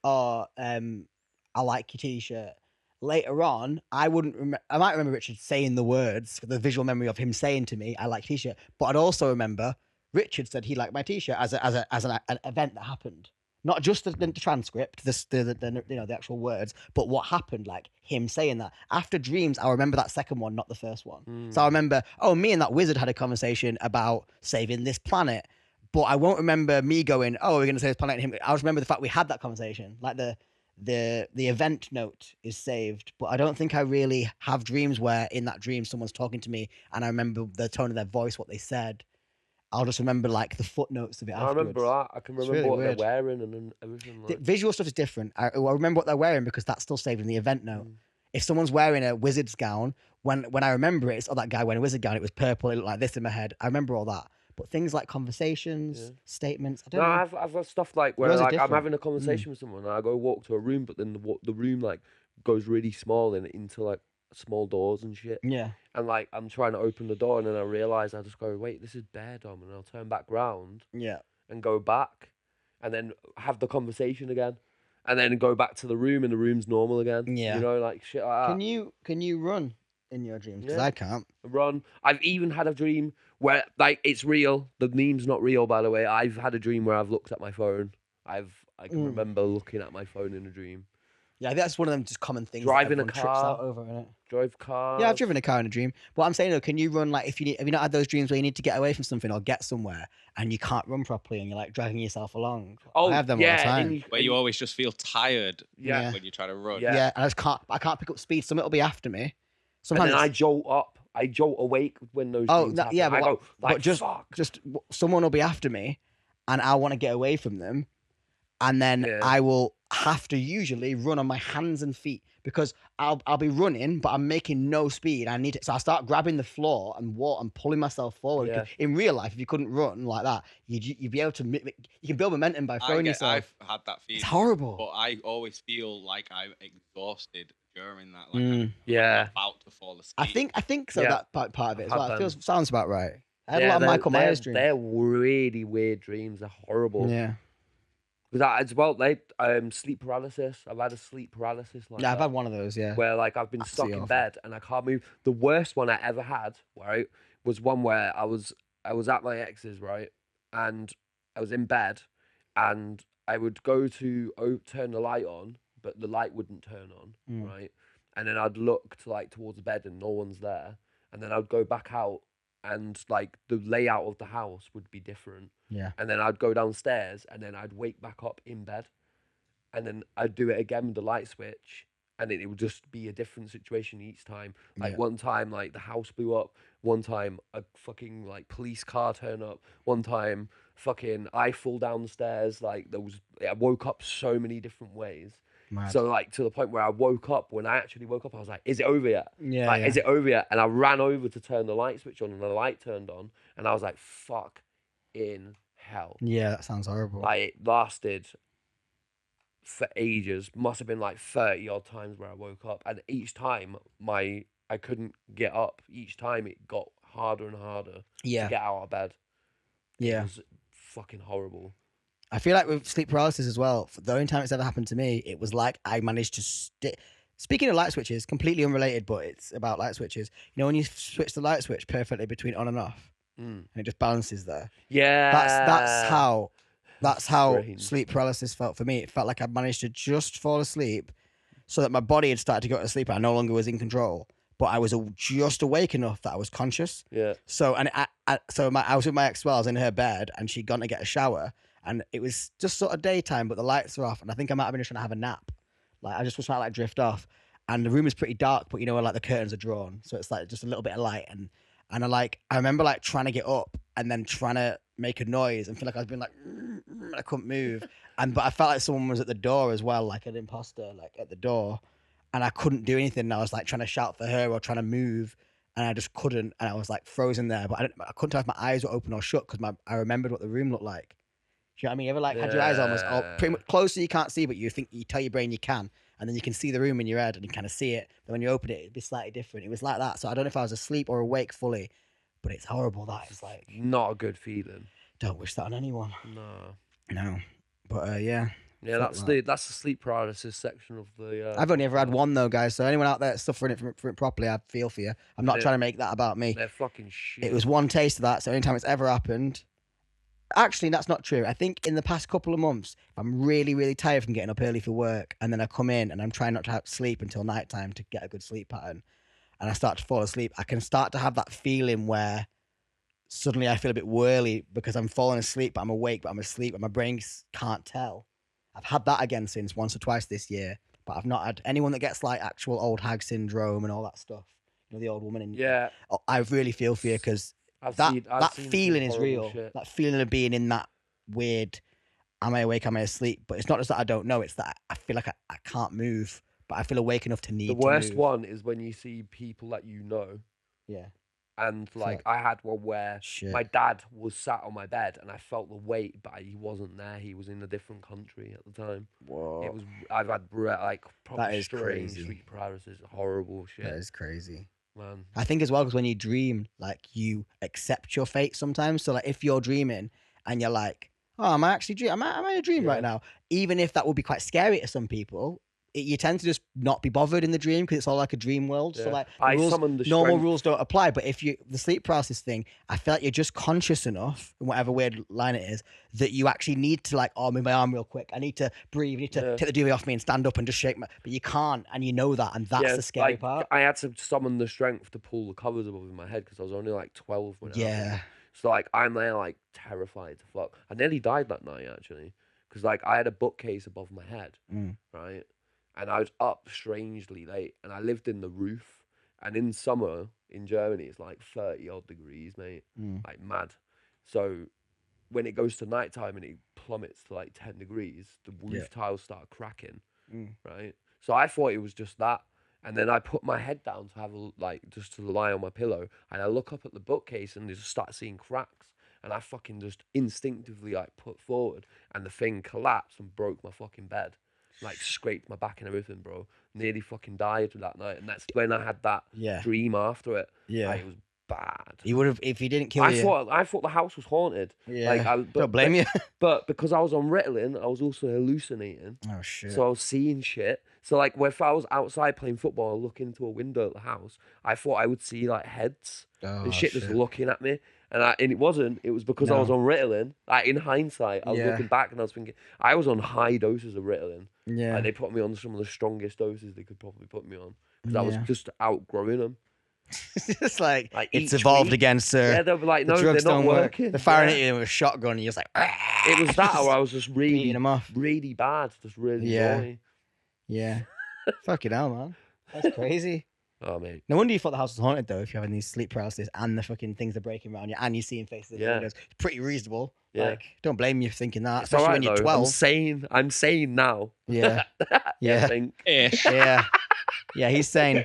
[SPEAKER 1] "Oh, I like your t-shirt." Later on, I wouldn't remember. I might remember Richard saying the words, the visual memory of him saying to me, "I like your t-shirt," but I'd also remember Richard said he liked my t-shirt as an event that happened. Not just the transcript, the actual words, but what happened, like him saying that. After dreams, I'll remember that second one, not the first one. So I remember, me and that wizard had a conversation about saving this planet, but I won't remember me going, we're going to save this planet. And him, I'll just remember the fact we had that conversation. Like the event note is saved, but I don't think I really have dreams where in that dream someone's talking to me and I remember the tone of their voice, what they said. I'll just remember like the footnotes of it afterwards.
[SPEAKER 2] I remember that. I can remember
[SPEAKER 1] really
[SPEAKER 2] what
[SPEAKER 1] weird.
[SPEAKER 2] they're wearing and everything.
[SPEAKER 1] The visual stuff is different. I remember what they're wearing because that's still saved in the event note. If someone's wearing a wizard's gown, when I remember it, it's that guy wearing a wizard gown. It was purple. It looked like this in my head. I remember all that. But things like conversations, statements, I
[SPEAKER 2] No,
[SPEAKER 1] don't know.
[SPEAKER 2] I've got stuff like where
[SPEAKER 1] Yours are
[SPEAKER 2] like I'm
[SPEAKER 1] different.
[SPEAKER 2] having a conversation with someone and I go walk to a room, but then the room like goes really small and into like small doors and shit.
[SPEAKER 1] Yeah.
[SPEAKER 2] And like I'm trying to open the door and then I realise I just go, wait, this is bare Dom, and I'll turn back round
[SPEAKER 1] Yeah.
[SPEAKER 2] and go back and then have the conversation again. And then go back to the room and the room's normal again.
[SPEAKER 1] Yeah.
[SPEAKER 2] You know, like shit like that.
[SPEAKER 1] Can you run in your dreams? Because
[SPEAKER 2] Yeah.
[SPEAKER 1] I can't.
[SPEAKER 2] Run. I've even had a dream where like it's real. The meme's not real, by the way. I've had a dream where I've looked at my phone. I can remember looking at my phone in a dream.
[SPEAKER 1] Yeah, I think that's one of them just common things.
[SPEAKER 2] Driving
[SPEAKER 1] that
[SPEAKER 2] a
[SPEAKER 1] trips
[SPEAKER 2] car.
[SPEAKER 1] out over, innit?
[SPEAKER 2] Drive cars.
[SPEAKER 1] Yeah, I've driven a car in a dream. But I'm saying though, can you run like if you need? Have you not had those dreams where you need to get away from something or get somewhere and you can't run properly and you're like dragging yourself along?
[SPEAKER 2] Oh,
[SPEAKER 1] I have them all the time.
[SPEAKER 3] Where you always just feel tired
[SPEAKER 2] Yeah.
[SPEAKER 3] when you try to run.
[SPEAKER 2] Yeah.
[SPEAKER 1] Yeah, and I can't pick up speed. Something will be after me.
[SPEAKER 2] And
[SPEAKER 1] Sometimes
[SPEAKER 2] then I jolt up. I jolt awake when those dreams happen.
[SPEAKER 1] yeah,
[SPEAKER 2] I go, like,
[SPEAKER 1] but just
[SPEAKER 2] fuck.
[SPEAKER 1] someone will be after me, and I want to get away from them, and then
[SPEAKER 2] Yeah.
[SPEAKER 1] I will have to usually run on my hands and feet because I'll be running, but I'm making no speed. I need it, so I start grabbing the floor and walk and pulling myself forward.
[SPEAKER 2] Yeah.
[SPEAKER 1] In real life, if you couldn't run like that, you'd be able to. You can build momentum by throwing yourself.
[SPEAKER 3] I've had that feeling.
[SPEAKER 1] It's horrible.
[SPEAKER 3] But I always feel like I'm exhausted during that. Like
[SPEAKER 2] Yeah.
[SPEAKER 3] I'm about to fall asleep.
[SPEAKER 1] I think so.
[SPEAKER 2] Yeah.
[SPEAKER 1] That part of it as
[SPEAKER 2] I've
[SPEAKER 1] well.
[SPEAKER 2] had them.
[SPEAKER 1] Sounds about right. I had a lot of Michael Myers dreams.
[SPEAKER 2] They're really weird dreams. They're horrible.
[SPEAKER 1] Yeah.
[SPEAKER 2] Because as well, sleep paralysis. I've had a sleep paralysis like
[SPEAKER 1] Yeah, I've
[SPEAKER 2] that,
[SPEAKER 1] had one of those. Yeah.
[SPEAKER 2] where like I've been stuck
[SPEAKER 1] Absolutely
[SPEAKER 2] in
[SPEAKER 1] awful.
[SPEAKER 2] bed and I can't move. The worst one I ever had, right, was one where I was at my ex's, right, and I was in bed, and I would go to turn the light on, but the light wouldn't turn on, right, and then I'd look to like towards the bed and no one's there, and then I'd go back out and like the layout of the house would be different.
[SPEAKER 1] Yeah.
[SPEAKER 2] And then I'd go downstairs and then I'd wake back up in bed. And then I'd do it again with the light switch. And it would just be a different situation each time. Like one time, like the house blew up. One time, a fucking like police car turned up. One time, fucking I fall down the stairs. Like I woke up so many different ways.
[SPEAKER 1] Mad.
[SPEAKER 2] So like to the point where I woke up, when I actually woke up, I was like, is it over yet?
[SPEAKER 1] Yeah,
[SPEAKER 2] Like,
[SPEAKER 1] yeah.
[SPEAKER 2] is it over yet? And I ran over to turn the light switch on and the light turned on. And I was like, fuck in hell.
[SPEAKER 1] Yeah, that sounds horrible.
[SPEAKER 2] Like it lasted for ages. Must have been like 30 odd times where I woke up. And each time I couldn't get up. Each time it got harder and harder to get out of bed.
[SPEAKER 1] Yeah.
[SPEAKER 2] It was fucking horrible.
[SPEAKER 1] I feel like with sleep paralysis as well, the only time it's ever happened to me, it was like I managed to Speaking of light switches, completely unrelated, but it's about light switches. You know, when you switch the light switch perfectly between on and off, and it just balances there.
[SPEAKER 2] Yeah.
[SPEAKER 1] That's how
[SPEAKER 2] Strange.
[SPEAKER 1] sleep paralysis felt for me. It felt like I managed to just fall asleep so that my body had started to go to sleep and I no longer was in control. But I was just awake enough that I was conscious.
[SPEAKER 2] Yeah.
[SPEAKER 1] So I was with my ex while I was in her bed and she'd gone to get a shower and it was just sort of daytime, but the lights were off and I think I might have been just trying to have a nap. Like I just was trying to like drift off, and the room is pretty dark, but you know where like the curtains are drawn, so it's like just a little bit of light and I remember like trying to get up and then trying to make a noise and feel like I was being like I couldn't move, but I felt like someone was at the door as well, like an imposter, like at the door, and I couldn't do anything. And I was like trying to shout for her or trying to move, and I just couldn't, and I was like frozen there. But I couldn't tell if my eyes were open or shut because I remembered what the room looked like. Do you know what I mean? You ever like had your eyes almost pretty much closed so you can't see, but you tell your brain you can, and then you can see the room in your head and you kind of see it. Then when you open it, it'd be slightly different. It was like that. So I don't know if I was asleep or awake fully, but it's horrible. That is like
[SPEAKER 2] not a good feeling.
[SPEAKER 1] Don't wish that on anyone. No. But
[SPEAKER 2] Yeah, that's the sleep paralysis section of the.
[SPEAKER 1] I've only ever had one though, guys. So anyone out there that's suffering from it properly, I feel for you. I'm not trying to make that about me.
[SPEAKER 2] They're fucking shit.
[SPEAKER 1] It was one taste of that. So anytime it's ever happened. Actually, that's not true. I think in the past couple of months, if I'm really, really tired from getting up early for work, and then I come in and I'm trying not to have sleep until nighttime to get a good sleep pattern, and I start to fall asleep, I can start to have that feeling where suddenly I feel a bit whirly because I'm falling asleep, but I'm awake, but I'm asleep, and my brain can't tell. I've had that again since once or twice this year, but I've not had anyone that gets like actual old hag syndrome and all that stuff. You know, the old woman. I really feel for you because that feeling is real.
[SPEAKER 2] Shit.
[SPEAKER 1] That feeling of being in that weird, am I awake, am I asleep? But it's not just that I don't know, it's that I feel like I can't move, but I feel awake enough to need
[SPEAKER 2] The
[SPEAKER 1] to
[SPEAKER 2] worst
[SPEAKER 1] move.
[SPEAKER 2] one is when you see people that you know,
[SPEAKER 1] Yeah.
[SPEAKER 2] and like I had one where
[SPEAKER 1] Shit.
[SPEAKER 2] my dad was sat on my bed and I felt the weight, but he wasn't there. He was in a different country at the time.
[SPEAKER 1] Whoa.
[SPEAKER 2] It was. I've had like proper
[SPEAKER 1] That is
[SPEAKER 2] strange
[SPEAKER 1] crazy.
[SPEAKER 2] sleep paralysis, horrible shit,
[SPEAKER 1] That is crazy.
[SPEAKER 2] man.
[SPEAKER 1] I think as well, because when you dream, like you accept your fate sometimes. So like if you're dreaming and you're like, oh, am I actually dreaming? Am I in a dream
[SPEAKER 2] Yeah.
[SPEAKER 1] right now? Even if that would be quite scary to some people, you tend to just not be bothered in the dream because it's all like a dream world. So
[SPEAKER 2] Yeah.
[SPEAKER 1] like
[SPEAKER 2] I
[SPEAKER 1] rules,
[SPEAKER 2] summoned the
[SPEAKER 1] normal
[SPEAKER 2] strength.
[SPEAKER 1] rules don't apply. But if the sleep paralysis thing, I feel like you're just conscious enough, in whatever weird line it is, that you actually need to like, oh, move my arm real quick. I need to breathe. I need to take the duvet off me and stand up and just shake my. But you can't, and you know that, and that's the scary
[SPEAKER 2] like,
[SPEAKER 1] part.
[SPEAKER 2] I had to summon the strength to pull the covers above my head because I was only like 12 when it happened.
[SPEAKER 1] Yeah.
[SPEAKER 2] So like I'm there like terrified to fuck. I nearly died that night actually because like I had a bookcase above my head, right, and I was up strangely late, and I lived in the roof, and in summer in Germany it's like 30 odd degrees, mate, like mad. So when it goes to nighttime and it plummets to like 10 degrees, the roof tiles start cracking, right? So I thought it was just that. And then I put my head down to have just to lie on my pillow, and I look up at the bookcase and just start seeing cracks, and I fucking just instinctively like put forward, and the thing collapsed and broke my fucking bed, like scraped my back and everything, bro. Nearly fucking died that night, and that's when I had that dream after it.
[SPEAKER 1] Yeah,
[SPEAKER 2] like, it was bad.
[SPEAKER 1] You would have if he didn't kill you.
[SPEAKER 2] I thought the house was haunted.
[SPEAKER 1] Yeah,
[SPEAKER 2] like,
[SPEAKER 1] don't blame you.
[SPEAKER 2] But because I was on Ritalin, I was also hallucinating.
[SPEAKER 1] Oh shit!
[SPEAKER 2] So I was seeing shit. So like, if I was outside playing football and looking into a window at the house, I thought I would see like heads and shit just looking at me. And it wasn't. It was because I was on Ritalin. Like in hindsight, I was looking back and I was thinking I was on high doses of Ritalin.
[SPEAKER 1] Yeah.
[SPEAKER 2] And they put me on some of the strongest doses they could probably put me on because I was just outgrowing them.
[SPEAKER 1] It's like it's
[SPEAKER 2] each
[SPEAKER 1] evolved
[SPEAKER 2] week.
[SPEAKER 1] again, sir.
[SPEAKER 2] Yeah, they'll be like,
[SPEAKER 1] The
[SPEAKER 2] no, they're
[SPEAKER 1] drugs
[SPEAKER 2] not
[SPEAKER 1] don't work.
[SPEAKER 2] working.
[SPEAKER 1] They're firing at you with a shotgun. And you're just like,
[SPEAKER 2] it was that, or I was just really
[SPEAKER 1] beating them off.
[SPEAKER 2] really bad, just really annoying.
[SPEAKER 1] Yeah. Fucking hell, man. That's crazy.
[SPEAKER 2] Oh, mate.
[SPEAKER 1] No wonder you thought the house was haunted, though, if you're having these sleep paralysis and the fucking things are breaking around you and you're seeing faces in the windows. It's pretty reasonable.
[SPEAKER 2] Yeah.
[SPEAKER 1] Like, don't blame you for thinking that,
[SPEAKER 2] It's
[SPEAKER 1] especially
[SPEAKER 2] all right,
[SPEAKER 1] when you're
[SPEAKER 2] though.
[SPEAKER 1] 12.
[SPEAKER 2] I'm sane now.
[SPEAKER 1] Yeah.
[SPEAKER 2] I
[SPEAKER 1] Yeah.
[SPEAKER 2] think.
[SPEAKER 1] Yeah. Yeah, he's saying,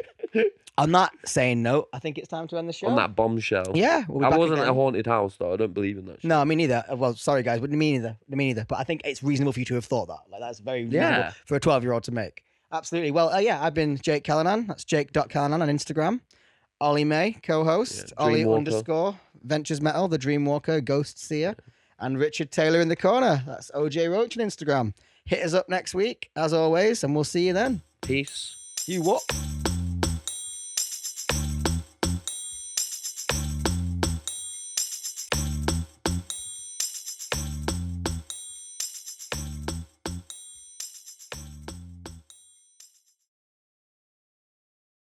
[SPEAKER 1] on that saying note, I think it's time to end the show.
[SPEAKER 2] On that bombshell.
[SPEAKER 1] Yeah. We'll be
[SPEAKER 2] I
[SPEAKER 1] back
[SPEAKER 2] wasn't at
[SPEAKER 1] again.
[SPEAKER 2] a haunted house, though. I don't believe in that shit.
[SPEAKER 1] No, me neither. Well, sorry, guys, but me neither. But I think it's reasonable for you to have thought that. Like, that's very reasonable for a 12-year-old to make. Absolutely. Well, I've been Jake Callanan. That's Jake.Callanan on Instagram. Ollie May, co-host. Ollie _ Ventures Metal, the Dreamwalker, Ghost Seer. And Richard Taylor in the corner. That's OJ Roach on Instagram. Hit us up next week, as always, and we'll see you then.
[SPEAKER 2] Peace.
[SPEAKER 1] You what?